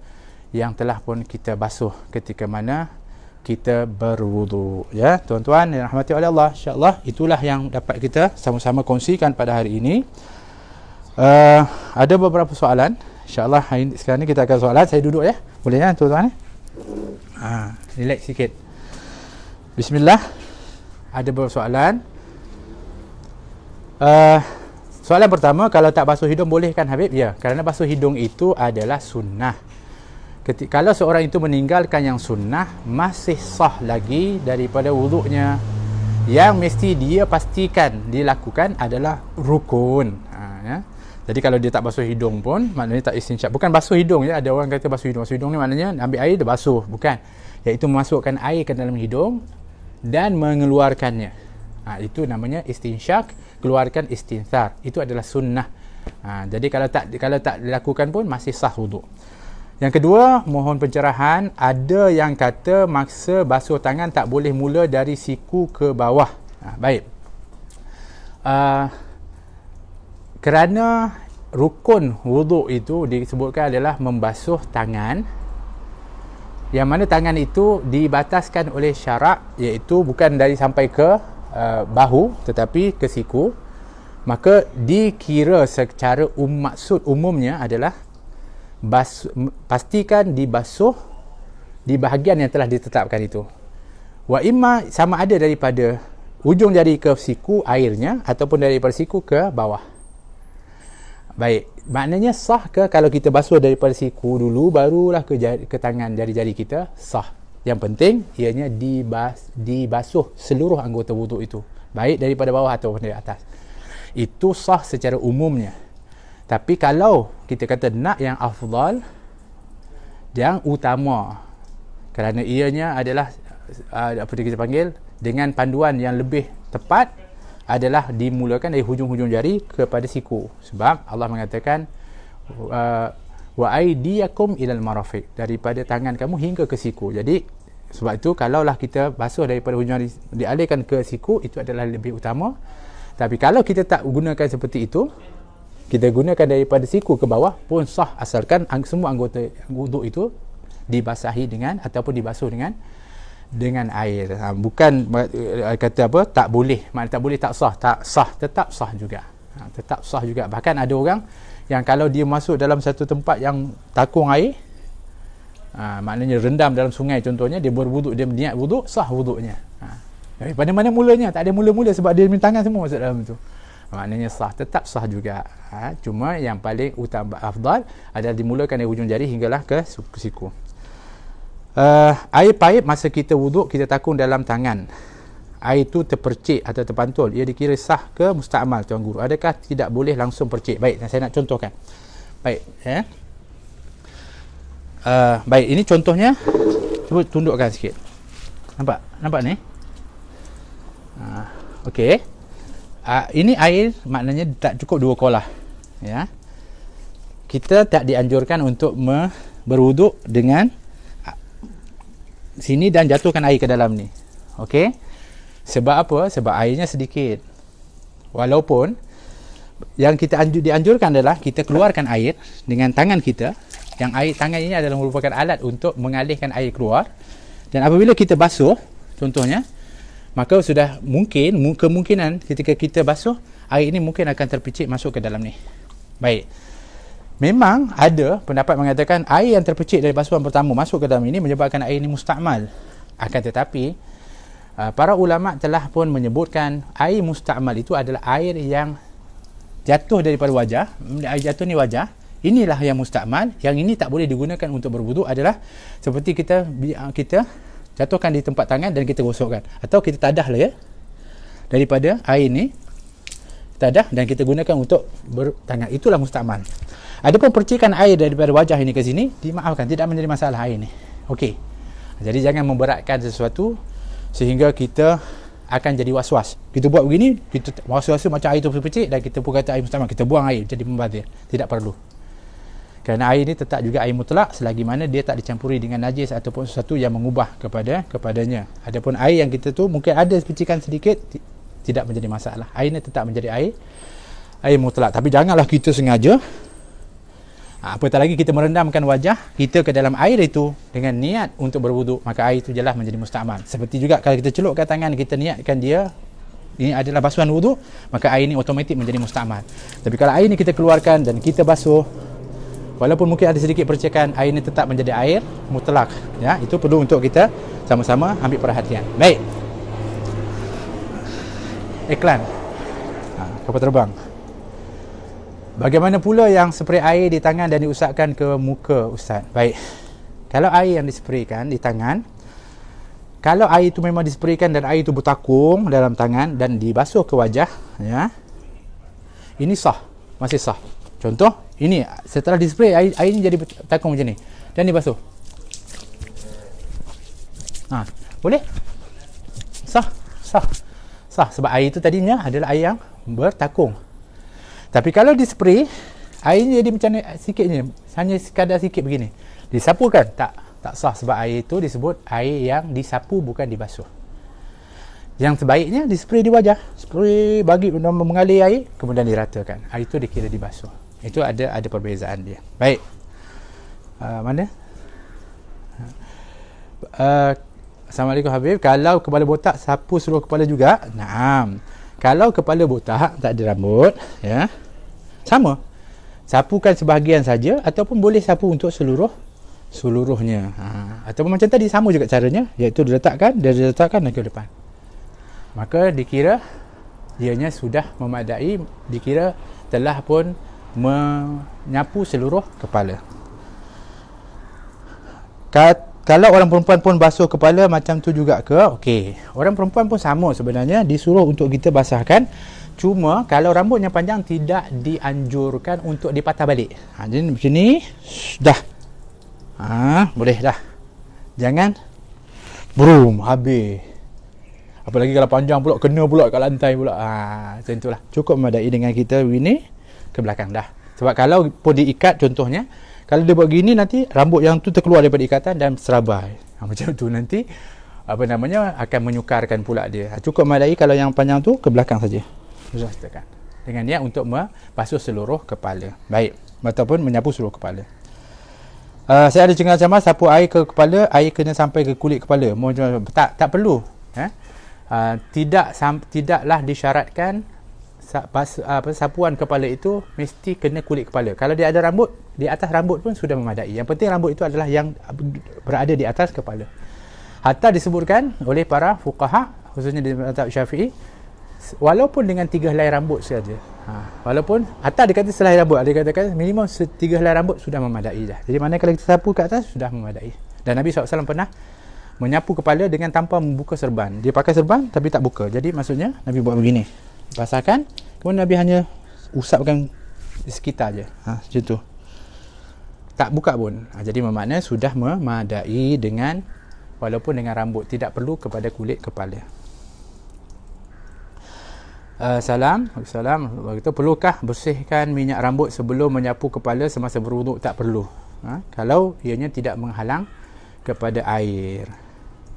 yang telah pun kita basuh ketika mana kita berwuduk. Ya, tuan-tuan yang rahmati oleh Allah, insya-Allah itulah yang dapat kita sama-sama kongsikan pada hari ini. Ada beberapa soalan, insya-Allah sekarang ni kita akan soalan. Saya duduk ya, boleh ya tuan-tuan? Relax sikit. Bismillah. Ada beberapa soalan. Soalan pertama, kalau tak basuh hidung boleh kan Habib? Ya, kerana basuh hidung itu adalah sunnah. Kalau seorang itu meninggalkan yang sunnah, masih sah lagi daripada wuduknya. Yang mesti dia pastikan dilakukan adalah rukun. Ya. Jadi kalau dia tak basuh hidung pun, maknanya tak istinsyak. Bukan basuh hidung ya, ada orang kata basuh hidung. Basuh hidung ni maknanya ambil air dia basuh, bukan. Iaitu memasukkan air ke dalam hidung dan mengeluarkannya. Itu namanya istinsyak, keluarkan istinthar. Itu adalah sunnah. Jadi kalau tak dilakukan pun masih sah wuduk. Yang kedua, mohon pencerahan. Ada yang kata maksa basuh tangan tak boleh mula dari siku ke bawah. Baik. Kerana rukun wuduk itu disebutkan adalah membasuh tangan, yang mana tangan itu dibataskan oleh syarak, iaitu bukan dari sampai ke bahu tetapi ke siku. Maka dikira secara maksud umumnya adalah pastikan dibasuh di bahagian yang telah ditetapkan itu. Wa imma sama ada daripada ujung jari ke siku airnya ataupun daripada siku ke bawah. Baik, maknanya sah ke kalau kita basuh daripada siku dulu barulah ke tangan jari-jari kita? Sah. Yang penting ianya dibasuh seluruh anggota wuduk itu, baik daripada bawah ataupun dari atas. Itu sah secara umumnya. Tapi kalau kita kata nak yang afdal, yang utama, kerana ianya adalah apa kita panggil dengan panduan yang lebih tepat, adalah dimulakan dari hujung-hujung jari kepada siku. Sebab Allah mengatakan wa aydiyakum ilal marafiq, daripada tangan kamu hingga ke siku. Jadi sebab itu kalaulah kita basuh daripada hujung jari dialihkan ke siku, itu adalah lebih utama. Tapi kalau kita tak gunakan seperti itu, kita gunakan daripada siku ke bawah pun sah, asalkan semua anggota wuduk itu dibasahi dengan ataupun dibasuh dengan air. Bukan kata apa, tak boleh, maknanya tak boleh, tak sah. Tak sah, tetap sah juga. Tetap sah juga. Bahkan ada orang yang kalau dia masuk dalam satu tempat yang takung air, maknanya rendam dalam sungai contohnya, dia berwuduk, dia niat wuduk, sah wuduknya. Daripada mana mulanya, tak ada mula-mula sebab dia minta tangan semua masuk dalam tu. Maknanya sah, tetap sah juga. Cuma yang paling utama, afdal adalah dimulakan dari hujung jari hinggalah ke siku. Air paip masa kita wuduk, kita takung dalam tangan, air itu terpercik atau terpantul, ia dikira sah ke musta'mal, Tuan Guru? Adakah tidak boleh langsung percik? Baik, saya nak contohkan. Baik, baik, ini contohnya. Cuba tundukkan sikit. Nampak ni? Okey. Ini air, maknanya tak cukup 2 kolah. Ya. Kita tak dianjurkan untuk berwuduk dengan sini dan jatuhkan air ke dalam ni. Okey. Sebab apa? Sebab airnya sedikit. Walaupun yang kita dianjurkan adalah kita keluarkan air dengan tangan kita. Yang air tangan ini adalah merupakan alat untuk mengalihkan air keluar. Dan apabila kita basuh, contohnya, maka sudah kemungkinan ketika kita basuh, air ini mungkin akan terpicit masuk ke dalam ni. Baik. Memang ada pendapat mengatakan air yang terpecik dari basuhan pertama masuk ke dalam ini menyebabkan air ini musta'mal. Akan tetapi para ulama telah pun menyebutkan air musta'mal itu adalah air yang jatuh daripada wajah. Air jatuh ni wajah, inilah yang musta'mal. Yang ini tak boleh digunakan untuk berwuduk. Adalah seperti kita jatuhkan di tempat tangan dan kita gosokkan, atau kita tadah lah, ya, daripada air ni tadah dan kita gunakan untuk bertangan. Itulah musta'mal. Adapun percikan air daripada wajah ini ke sini, dimaafkan, tidak menjadi masalah air ni. Okey. Jadi jangan memberatkan sesuatu sehingga kita akan jadi was-was. Kita buat begini, kita was-was macam air tu percik dan kita pun kata air musta'mal, kita buang air, jadi membazir. Tidak perlu. Kerana air ini tetap juga air mutlak selagi mana dia tak dicampuri dengan najis ataupun sesuatu yang mengubah kepadanya. Adapun air yang kita tu mungkin ada percikan sedikit, tidak menjadi masalah. Air ini tetap menjadi air mutlak. Tapi janganlah kita sengaja, apatah lagi kita merendamkan wajah kita ke dalam air itu dengan niat untuk berwuduk, maka air itu jelas menjadi musta'mal. Seperti juga kalau kita celupkan tangan, kita niatkan dia ini adalah basuhan wuduk, maka air ini otomatik menjadi musta'mal. Tapi kalau air ini kita keluarkan dan kita basuh, walaupun mungkin ada sedikit percikan, air ini tetap menjadi air mutlak. Ya, itu perlu untuk kita sama-sama ambil perhatian. Baik. Iklan. Kapal terbang. Bagaimana pula yang spray air di tangan dan diusapkan ke muka, Ustaz? Baik. Kalau air yang dispraykan di tangan, kalau air itu memang dispraykan dan air itu bertakung dalam tangan dan dibasuh ke wajah, ya, ini sah, masih sah. Contoh, ini setelah dispray air ini jadi takung macam ni dan dibasuh. Boleh? Sah sebab air itu tadinya adalah air yang bertakung. Tapi kalau di spray, airnya jadi macam ni sikit je, hanya sekadar sikit begini, disapukan, tak sah sebab air itu disebut air yang disapu, bukan dibasuh. Yang sebaiknya di spray di wajah, spray bagi mengalir air, kemudian diratakan. Air itu dikira dibasuh. Itu ada perbezaan dia. Baik. Mana? Assalamualaikum Habib. Kalau kepala botak, sapu seluruh kepala juga? Naam. Kalau kepala botak, tak ada rambut, ya, sama. Sapukan sebahagian saja ataupun boleh sapu untuk seluruhnya. Ataupun macam tadi, sama juga caranya, iaitu diletakkan ke depan. Maka dikira dianya sudah memadai, dikira telah pun menyapu seluruh kepala. Kalau orang perempuan pun basuh kepala macam tu juga ke? Okey, orang perempuan pun sama sebenarnya, disuruh untuk kita basahkan. Cuma kalau rambutnya panjang, tidak dianjurkan untuk dipatah balik. Jadi macam ni, dah. Boleh dah. Jangan habis. Apalagi kalau panjang pula, kena pula kat lantai pula. Macam itulah. Cukup memadai dengan kita ini ke belakang dah. Sebab kalau pun diikat contohnya, kalau dia buat gini nanti rambut yang tu terkeluar daripada ikatan dan serabai. Macam tu nanti akan menyukarkan pula dia. Cukup memadai kalau yang panjang tu ke belakang saja. Sudah tekan. Dengan niat untuk membasuh seluruh kepala. Baik. Ataupun menyapu seluruh kepala. Saya ada cengar cemas sapu air ke kepala, air kena sampai ke kulit kepala. Tak perlu. Tidaklah disyaratkan sapuan kepala itu mesti kena kulit kepala. Kalau dia ada rambut, di atas rambut pun sudah memadai. Yang penting rambut itu adalah yang berada di atas kepala. Hatta disebutkan oleh para fuqaha, khususnya di mazhab Syafi'i, walaupun dengan 3 helai rambut saja. Walaupun hatta dia kata selai rambut, dia katakan minimum 3 helai rambut sudah memadai dah. Jadi mana kalau kita sapu kat atas sudah memadai. Dan Nabi SAW pernah menyapu kepala dengan tanpa membuka serban. Dia pakai serban tapi tak buka. Jadi maksudnya Nabi buat begini. Basahkan, kemudian Nabi hanya usapkan di sekitar je. Macam tu. Tak buka pun. Jadi bermakna sudah memadai dengan, walaupun dengan rambut, tidak perlu kepada kulit kepala. Salam. Begitu, perlukah bersihkan minyak rambut sebelum menyapu kepala semasa berwuduk? Tak perlu. Kalau ianya tidak menghalang kepada air.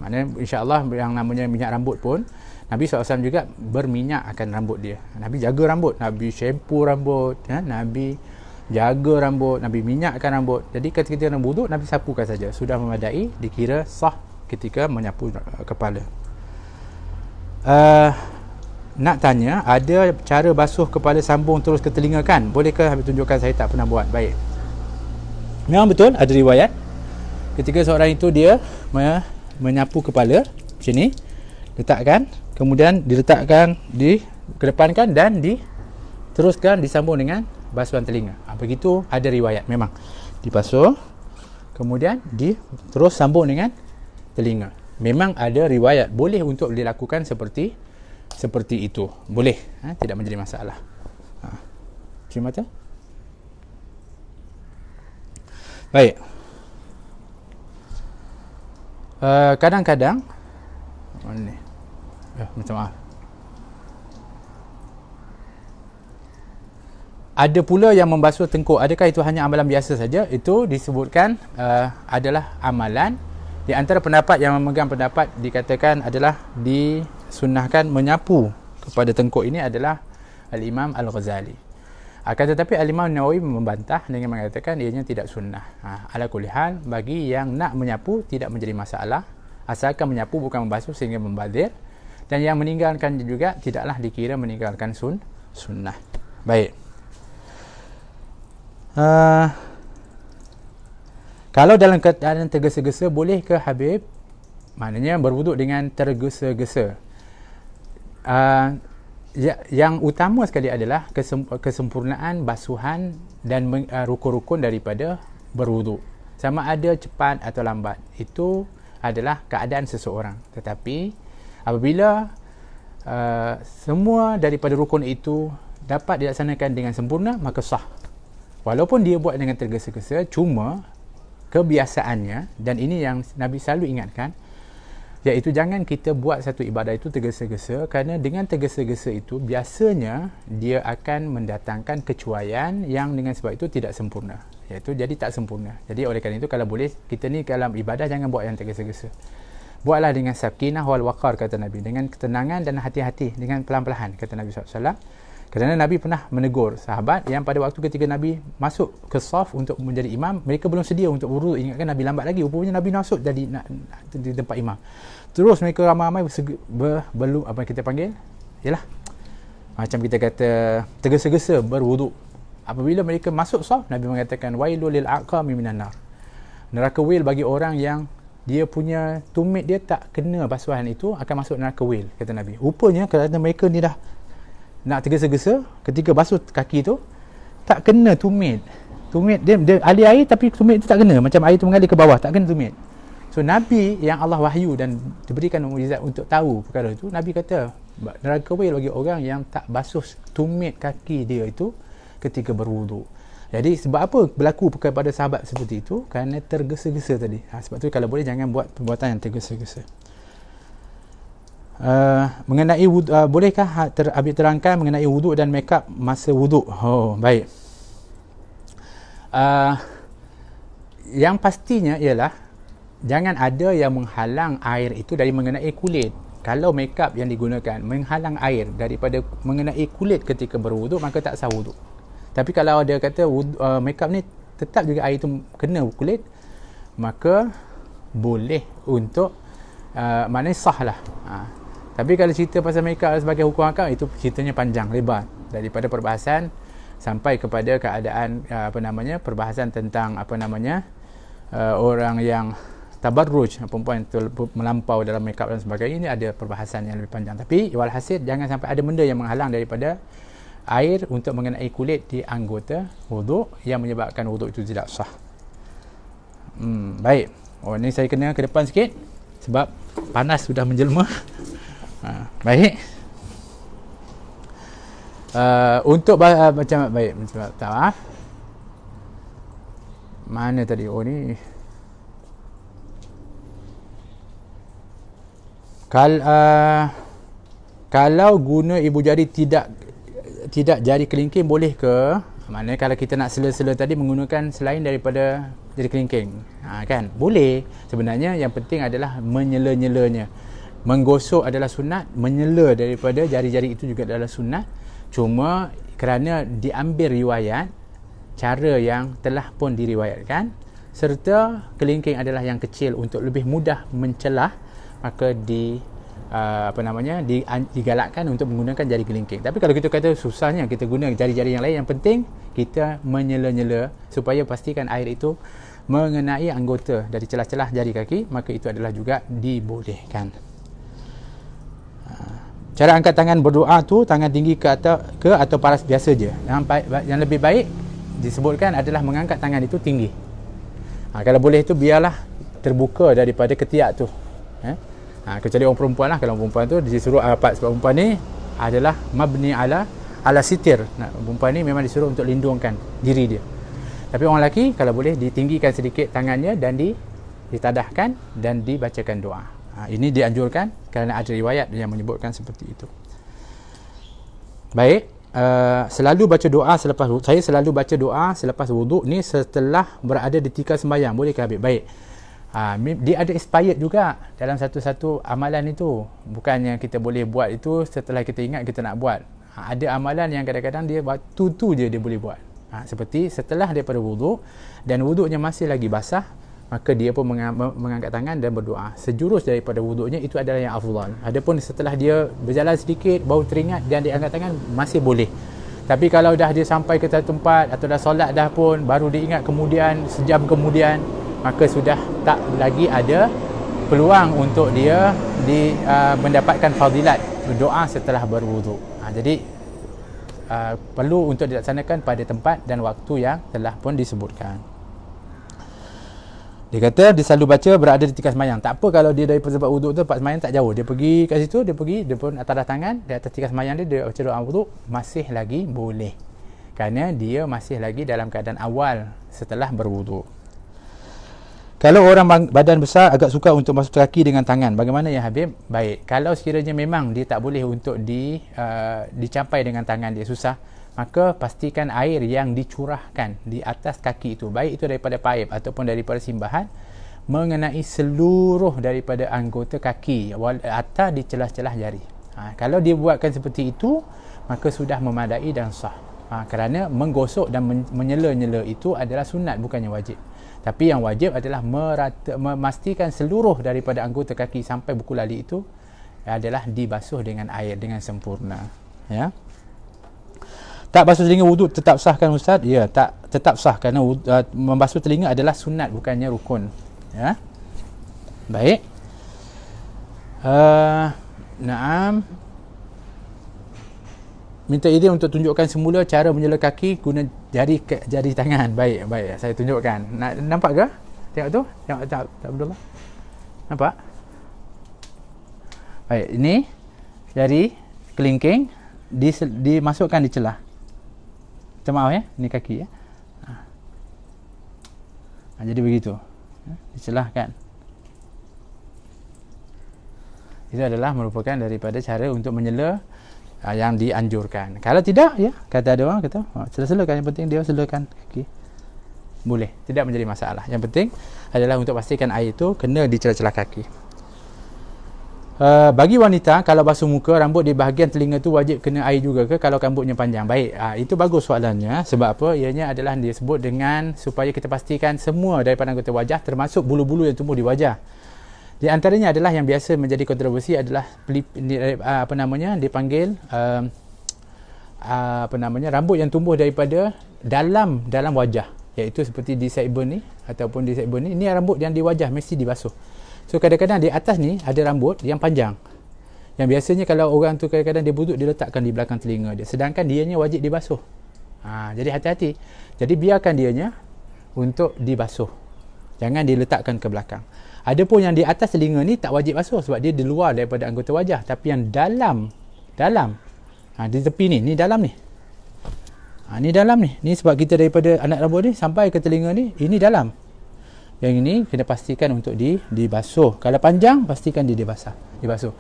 Maknanya insya-Allah yang namanya minyak rambut pun Nabi SAW juga berminyak akan rambut dia. Nabi jaga rambut, Nabi shampoo rambut, Nabi jaga rambut, Nabi minyakkan rambut. Jadi ketika nak wuduk, Nabi sapukan saja. Sudah memadai, dikira sah ketika menyapu kepala. Nak tanya, ada cara basuh kepala sambung terus ke telinga kan? Bolehkah Habib tunjukkan? Saya tak pernah buat. Baik. Memang betul ada riwayat ketika seorang itu dia menyapu kepala macam ni, letakkan, kemudian diletakkan, dikedepankan dan diteruskan disambung dengan basuhan telinga. Begitu ada riwayat memang. Dibasuh, kemudian terus sambung dengan telinga. Memang ada riwayat boleh untuk dilakukan seperti itu. Boleh. Tidak menjadi masalah. Cuci mata. Baik. Kadang-kadang mana ni? Minta maaf. Ada pula yang membasuh tengkuk. Adakah itu hanya amalan biasa saja? Itu disebutkan adalah amalan. Di antara pendapat yang memegang pendapat dikatakan adalah disunnahkan menyapu kepada tengkuk ini adalah Al-Imam Al-Ghazali. Akan tetapi Al-Imam Nawawi membantah dengan mengatakan ianya tidak sunnah. Ala kulli hal, bagi yang nak menyapu tidak menjadi masalah, asalkan menyapu bukan membasuh sehingga membazir, dan yang meninggalkan juga tidaklah dikira meninggalkan sunnah. Baik. Kalau dalam keadaan tergesa-gesa, boleh ke Habib? Maknanya berwuduk dengan tergesa-gesa. Yang utama sekali adalah kesempurnaan basuhan dan rukun-rukun daripada berwuduk. Sama ada cepat atau lambat, itu adalah keadaan seseorang. Tetapi apabila semua daripada rukun itu dapat dilaksanakan dengan sempurna, maka sah. Walaupun dia buat dengan tergesa-gesa, cuma kebiasaannya, dan ini yang Nabi selalu ingatkan, iaitu jangan kita buat satu ibadah itu tergesa-gesa, kerana dengan tergesa-gesa itu biasanya dia akan mendatangkan kecuaian yang dengan sebab itu tidak sempurna, iaitu jadi tak sempurna. Jadi oleh kerana itu, kalau boleh kita ni dalam ibadah jangan buat yang tergesa-gesa. Buatlah dengan sakinah wal waqar, kata Nabi, dengan ketenangan dan hati-hati, dengan pelan-pelan, kata Nabi SAW. Kerana Nabi pernah menegur sahabat yang pada waktu ketika Nabi masuk ke saf untuk menjadi imam, mereka belum sedia untuk wuduk. Ingatkan Nabi lambat lagi, rupanya Nabi masuk jadi di tempat imam. Terus mereka ramai-ramai belum apa kita panggil, yalah, macam kita kata tergesa-gesa berwuduk. Apabila mereka masuk saf, Nabi mengatakan wailul lil aqami minan nar. Neraka wail bagi orang yang dia punya tumit dia tak kena basuhan itu, akan masuk neraka wail, kata Nabi. Rupanya kerana mereka ni dah nak tergesa-gesa, ketika basuh kaki tu tak kena tumit dia alih air tapi tumit tu tak kena, macam air tu mengalir ke bawah, tak kena tumit. So Nabi yang Allah wahyu dan diberikan mukjizat untuk tahu perkara itu, Nabi kata neraka wail bagi orang yang tak basuh tumit kaki dia itu ketika berwuduk. Jadi sebab apa berlaku kepada sahabat seperti itu? Kerana tergesa-gesa tadi. Sebab tu kalau boleh jangan buat perbuatan yang tergesa-gesa. Mengenai wudu, bolehkah Habib terangkan mengenai wuduk dan makeup masa wuduk? Oh, baik. Yang pastinya ialah jangan ada yang menghalang air itu dari mengenai kulit. Kalau makeup yang digunakan menghalang air daripada mengenai kulit ketika berwuduk, maka tak sah wuduk. Tapi kalau ada kata makeup ni tetap juga air itu kena kulit, maka boleh untuk maknanya sah lah. Tapi kalau cerita pasal makeup sebagai hukum akal, itu ceritanya panjang lebar, daripada perbahasan sampai kepada keadaan perbahasan tentang orang yang tabarruj, perempuan yang melampau dalam makeup dan sebagainya. Ini ada perbahasan yang lebih panjang. Tapi walhasil jangan sampai ada benda yang menghalang daripada air untuk mengenai kulit di anggota wuduk yang menyebabkan wuduk itu tidak sah. Baik. Ni saya kena ke depan sikit sebab panas sudah menjelma. Baik. Untuk macam baik, maaf. Mana tadi? Oh ni. Kalau guna ibu jari tidak jari kelingking, boleh ke? Maknanya kalau kita nak sela-sela tadi menggunakan selain daripada jari kelingking, kan? Boleh. Sebenarnya yang penting adalah menyela-nyelanya. Menggosok adalah sunat, menyela daripada jari-jari itu juga adalah sunat. Cuma kerana diambil riwayat cara yang telah pun diriwayatkan, serta kelingking adalah yang kecil untuk lebih mudah mencelah, maka digalakkan untuk menggunakan jari kelingking. Tapi kalau kita kata susahnya kita guna jari-jari yang lain, yang penting kita menyela-nyela supaya pastikan air itu mengenai anggota dari celah-celah jari kaki, maka itu adalah juga dibolehkan. Cara angkat tangan berdoa tu, tangan tinggi ke atau paras biasa je. Yang lebih baik disebutkan adalah mengangkat tangan itu tinggi. Kalau boleh tu biarlah terbuka daripada ketiak tu. Kecuali orang perempuan lah. Kalau orang perempuan tu disuruh sebab perempuan ni adalah mabni ala sitir. Perempuan ni memang disuruh untuk lindungkan diri dia. Tapi orang lelaki kalau boleh ditinggikan sedikit tangannya dan ditadahkan dan dibacakan doa. Ini dianjurkan kerana ada riwayat yang menyebutkan seperti itu. Baik. Selalu baca doa saya selalu baca doa selepas wuduk ni setelah berada di tikar sembahyang. Boleh ke Habib? Baik. Dia ada expired juga dalam satu-satu amalan itu. Bukannya kita boleh buat itu setelah kita ingat kita nak buat. Ada amalan yang kadang-kadang dia waktu tu je dia boleh buat. Seperti setelah daripada wuduk dan wuduknya masih lagi basah, maka dia pun mengangkat tangan dan berdoa. Sejurus daripada wuduknya itu adalah yang afdal. Adapun setelah dia berjalan sedikit baru teringat dan dia angkat tangan, masih boleh. Tapi kalau dah dia sampai ke satu tempat atau dah solat dah pun baru diingat kemudian sejam kemudian, maka sudah tak lagi ada peluang untuk dia mendapatkan fadilat berdoa setelah berwuduk. Jadi perlu untuk dilaksanakan pada tempat dan waktu yang telah pun disebutkan. Dia kata dia selalu baca berada di tikar sembahyang. Tak apa kalau dia daripada tempat wuduk tu, tempat sembahyang tak jauh, dia pergi kat situ, dia pun tadah tangan di atas tikar sembahyang dia baca doa wuduk, masih lagi boleh, kerana dia masih lagi dalam keadaan awal setelah berwuduk. Kalau orang badan besar agak sukar untuk masuk kaki dengan tangan, bagaimana ya Habib? Baik, kalau sekiranya memang dia tak boleh untuk dicapai dengan tangan dia, susah, maka pastikan air yang dicurahkan di atas kaki itu, baik itu daripada paip ataupun daripada simbahan, mengenai seluruh daripada anggota kaki atau di celah-celah jari. Kalau dia buatkan seperti itu, maka sudah memadai dan sah. Kerana menggosok dan menyela-nyela itu adalah sunat, bukannya wajib. Tapi yang wajib adalah memastikan seluruh daripada anggota kaki sampai buku lali itu adalah dibasuh dengan air dengan sempurna. Ya. Tak basuh telinga wuduk tetap sah kan Ustaz? Ya, tak tetap sah kerana membasuh telinga adalah sunat, bukannya rukun. Ya. Baik. Naam. Minta izin untuk tunjukkan semula cara menyela kaki guna jari tangan. Baik, saya tunjukkan. Nampak ke? Tengok tu. Tengok tak Abdullah. Nampak? Baik, ini jari kelingking dimasukkan di celah. Minta maaf ya, ini kaki ya. Jadi begitu. Dicelahkan. Itu adalah merupakan daripada cara untuk menyela yang dianjurkan. Kalau tidak, ya, kata ada orang kata, sela-selakan, yang penting dia selakan kaki. Boleh, tidak menjadi masalah. Yang penting adalah untuk pastikan air itu kena di celah-celah kaki. Bagi wanita, kalau basuh muka, rambut di bahagian telinga tu wajib kena air juga ke kalau rambutnya panjang? Baik, itu bagus soalannya. Sebab apa? Ianya adalah disebut dengan supaya kita pastikan semua daripada anggota wajah, termasuk bulu-bulu yang tumbuh di wajah. Di antaranya adalah yang biasa menjadi kontroversi adalah dipanggil rambut yang tumbuh daripada dalam wajah, iaitu seperti di sideburn ni ataupun di sideburn ni. Ini rambut yang di wajah mesti dibasuh. So kadang-kadang di atas ni ada rambut yang panjang, yang biasanya kalau orang tu kadang-kadang dia buduk, dia letakkan di belakang telinga dia, sedangkan dianya wajib dibasuh. Jadi hati-hati. Jadi biarkan dianya untuk dibasuh, jangan diletakkan ke belakang. Adapun yang di atas telinga ni tak wajib basuh sebab dia di luar daripada anggota wajah. Tapi yang dalam di tepi ni dalam ni, ni dalam ni sebab kita daripada anak rambut ni sampai ke telinga ni, ini dalam. Yang ini kena pastikan untuk dibasuh. Kalau panjang, pastikan dia dibasuh.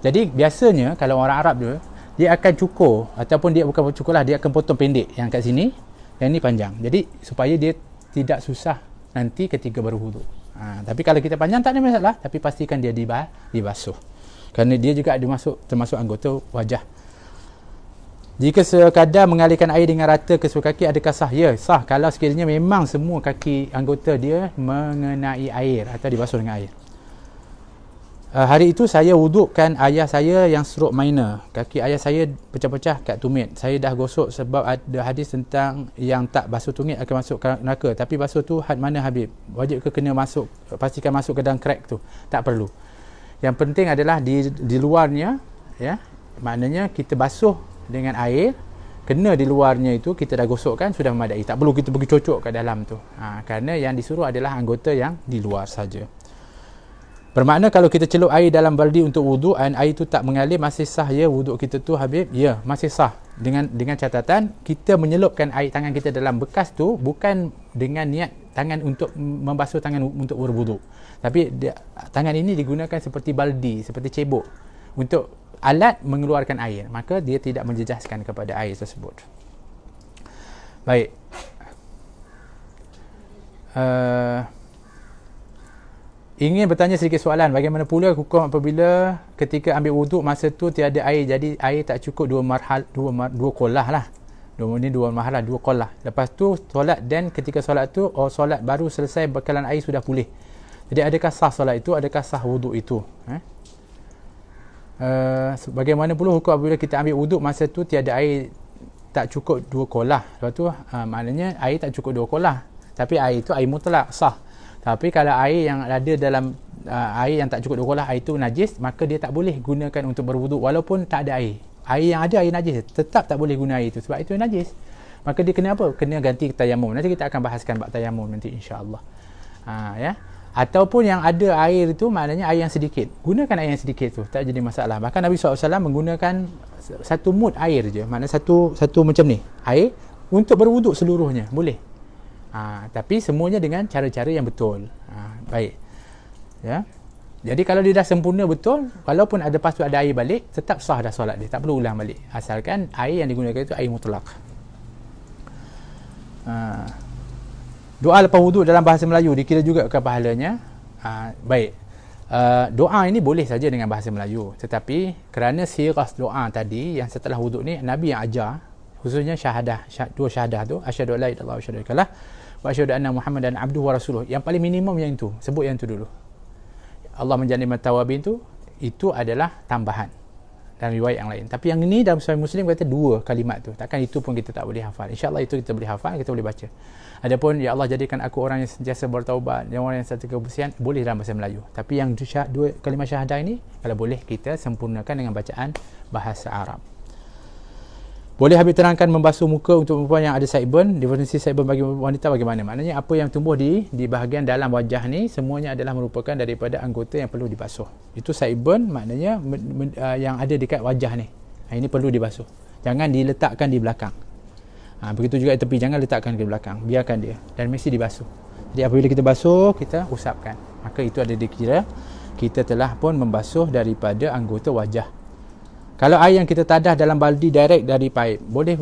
Jadi biasanya kalau orang Arab dia akan cukur, ataupun dia bukan cukur lah, dia akan potong pendek yang kat sini, yang ni panjang. Jadi supaya dia tidak susah nanti ketika berwuduk. Tapi kalau kita panjang tak ada masalah, tapi pastikan dia dibasuh. Kerana dia juga termasuk anggota wajah. Jika sekadar mengalirkan air dengan rata ke seluruh kaki, adakah sah? Ya, sah kalau sekiranya memang semua kaki anggota dia mengenai air atau dibasuh dengan air. Hari itu saya wudukkan ayah saya yang stroke minor. Kaki ayah saya pecah-pecah kat tumit. Saya dah gosok sebab ada hadis tentang yang tak basuh tumit akan masuk neraka. Tapi basuh tu had mana Habib? Wajib ke kena masuk, pastikan masuk ke dalam crack tu? Tak perlu. Yang penting adalah di luarnya, ya. Maknanya kita basuh dengan air, kena di luarnya itu kita dah gosokkan, sudah memadai. Tak perlu kita pergi cocok kat dalam tu. Kerana yang disuruh adalah anggota yang di luar saja. Bermakna kalau kita celup air dalam baldi untuk wuduk dan air itu tak mengalir, masih sah ya wuduk kita tu Habib? Ya, masih sah. Dengan catatan kita menyelupkan air tangan kita dalam bekas tu bukan dengan niat tangan untuk membasuh tangan untuk berwuduk. Tapi tangan ini digunakan seperti baldi, seperti cebok untuk alat mengeluarkan air, maka dia tidak menjejaskan kepada air tersebut. Baik. Ingin bertanya sedikit soalan. Bagaimana pula hukum apabila ketika ambil wuduk masa tu tiada air, jadi air tak cukup dua qolah lah. Dua qolah. Lepas tu solat, dan ketika solat tu solat baru selesai, bekalan air sudah pulih. Jadi adakah sah solat itu? Adakah sah wuduk itu? Bagaimana pula hukum apabila kita ambil wuduk masa tu tiada air, tak cukup 2 qolah. Lepas tu maknanya air tak cukup 2 qolah, tapi air itu air mutlak, sah. Tapi kalau air yang ada dalam air yang tak cukup 2 qolah, air itu najis, maka dia tak boleh gunakan untuk berwuduk walaupun tak ada air. Air yang ada air najis, tetap tak boleh guna air itu sebab itu najis. Maka dia kena apa? Kena ganti tayamum. Nanti kita akan bahaskan bab tayamum nanti insya-Allah. Ya. Ataupun yang ada air itu maknanya air yang sedikit. Gunakan air yang sedikit tu, tak jadi masalah. Bahkan Nabi SAW menggunakan satu mud air je. Maknanya satu macam ni, air untuk berwuduk seluruhnya, boleh. Tapi semuanya dengan cara-cara yang betul. Baik. Ya. Jadi kalau dia dah sempurna betul, walaupun ada lepas tu ada air balik, tetap sah dah solat dia. Tak perlu ulang balik. Asalkan air yang digunakan itu air mutlak. Doa lepas wuduk dalam bahasa Melayu dikira juga ke pahalanya? Baik. Doa ini boleh saja dengan bahasa Melayu, tetapi kerana sirah doa tadi yang setelah wuduk ni Nabi yang ajar, khususnya dua syahadah tu, asyhadu alla ilaha illallah wa asyhadu anna wa asyhadu anna Muhammadan abduhu wa rasuluh. Yang paling minimum yang itu, sebut yang itu dulu. Allah menjadikan tawabin tu, itu adalah tambahan dalam riwayat yang lain. Tapi yang ini dalam Sahih Muslim kata 2 kalimat tu. Takkan itu pun kita tak boleh hafal. InsyaAllah itu kita boleh hafal, kita boleh baca. Adapun ya Allah jadikan aku orang yang sentiasa bertaubat, yang orang yang sentiasa kebersihan, boleh dalam bahasa Melayu. Tapi yang 2 kalimah syahadah ini, kalau boleh kita sempurnakan dengan bacaan bahasa Arab. Boleh Habib terangkan membasuh muka untuk perempuan yang ada sideburn? Definisi sideburn bagi wanita bagaimana? Maknanya apa yang tumbuh di bahagian dalam wajah ni semuanya adalah merupakan daripada anggota yang perlu dibasuh. Itu sideburn, maknanya yang ada dekat wajah ni. Ini perlu dibasuh. Jangan diletakkan di belakang. Begitu juga di tepi, jangan letakkan di belakang. Biarkan dia dan mesti dibasuh. Jadi apabila kita basuh, kita usapkan. Maka itu ada dikira kita telah pun membasuh daripada anggota wajah. Kalau air yang kita tadah dalam baldi direct dari paip, boleh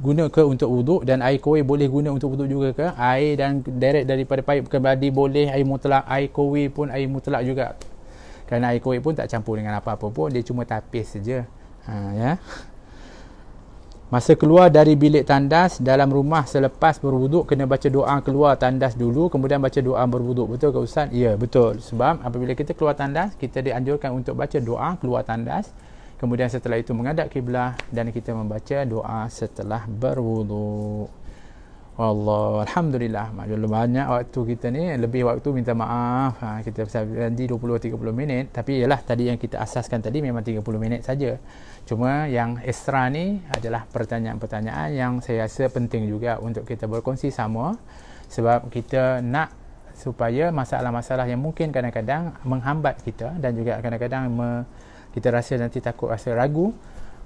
guna ke untuk wuduk, dan air kowe boleh guna untuk wuduk juga ke? Air dan direct daripada paip ke baldi boleh, air mutlak, air kowe pun air mutlak juga. Kerana air kowe pun tak campur dengan apa-apa pun, dia cuma tapis saja. Ya. Masa keluar dari bilik tandas dalam rumah selepas berwuduk, kena baca doa keluar tandas dulu, kemudian baca doa berwuduk. Betul ke Ustaz? Ya, betul. Sebab apabila kita keluar tandas, kita dianjurkan untuk baca doa keluar tandas. Kemudian setelah itu menghadap kiblah dan kita membaca doa setelah berwuduk. Allah, Alhamdulillah. Banyak waktu kita ni, lebih waktu minta maaf. Kita janji 20-30 minit. Tapi ialah tadi yang kita asaskan tadi memang 30 minit saja. Cuma yang ekstra ni adalah pertanyaan-pertanyaan yang saya rasa penting juga untuk kita berkongsi sama. Sebab kita nak supaya masalah-masalah yang mungkin kadang-kadang menghambat kita dan juga kadang-kadang kita rasa nanti takut rasa ragu,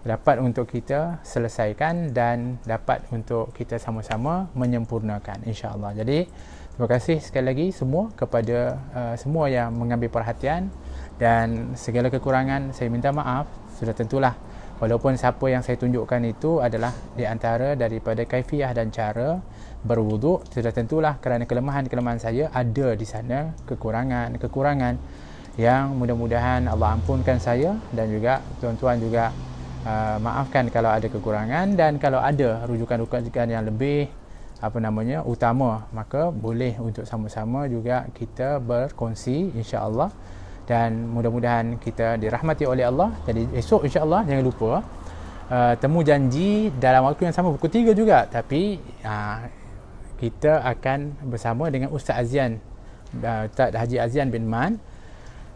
dapat untuk kita selesaikan dan dapat untuk kita sama-sama menyempurnakan, insya-Allah. Jadi terima kasih sekali lagi semua kepada semua yang mengambil perhatian, dan segala kekurangan saya minta maaf. Sudah tentulah walaupun siapa yang saya tunjukkan itu adalah di antara daripada kaifiah dan cara berwuduk, sudah tentulah kerana kelemahan-kelemahan saya ada di sana, kekurangan-kekurangan yang mudah-mudahan Allah ampunkan saya, dan juga tuan-tuan juga maafkan kalau ada kekurangan, dan kalau ada rujukan-rujukan yang lebih utama, maka boleh untuk sama-sama juga kita berkongsi, insya-Allah. Dan mudah-mudahan kita dirahmati oleh Allah. Jadi esok insya-Allah jangan lupa temu janji dalam waktu yang sama pukul 3 juga, tapi kita akan bersama dengan Ustaz Azian, Ustaz Haji Azian bin Man,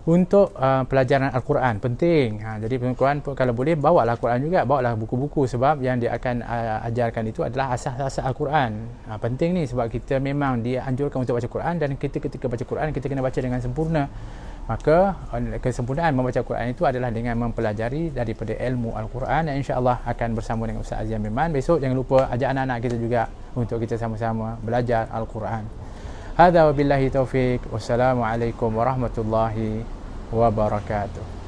untuk pelajaran Al-Quran. Penting. Jadi Al-Quran kalau boleh bawalah Al-Quran juga, bawalah buku-buku, sebab yang dia akan ajarkan itu adalah asas-asas Al-Quran. Penting ni sebab kita memang dianjurkan untuk baca Quran, dan kita ketika baca Quran kita kena baca dengan sempurna. Maka kesempurnaan membaca Quran itu adalah dengan mempelajari daripada ilmu Al-Quran, dan insya-Allah akan bersama dengan Ustaz Azian bin Man. Besok jangan lupa ajak anak-anak kita juga untuk kita sama-sama belajar Al-Quran. Hadza wabillahi taufik. Wassalamualaikum warahmatullahi wabarakatuh.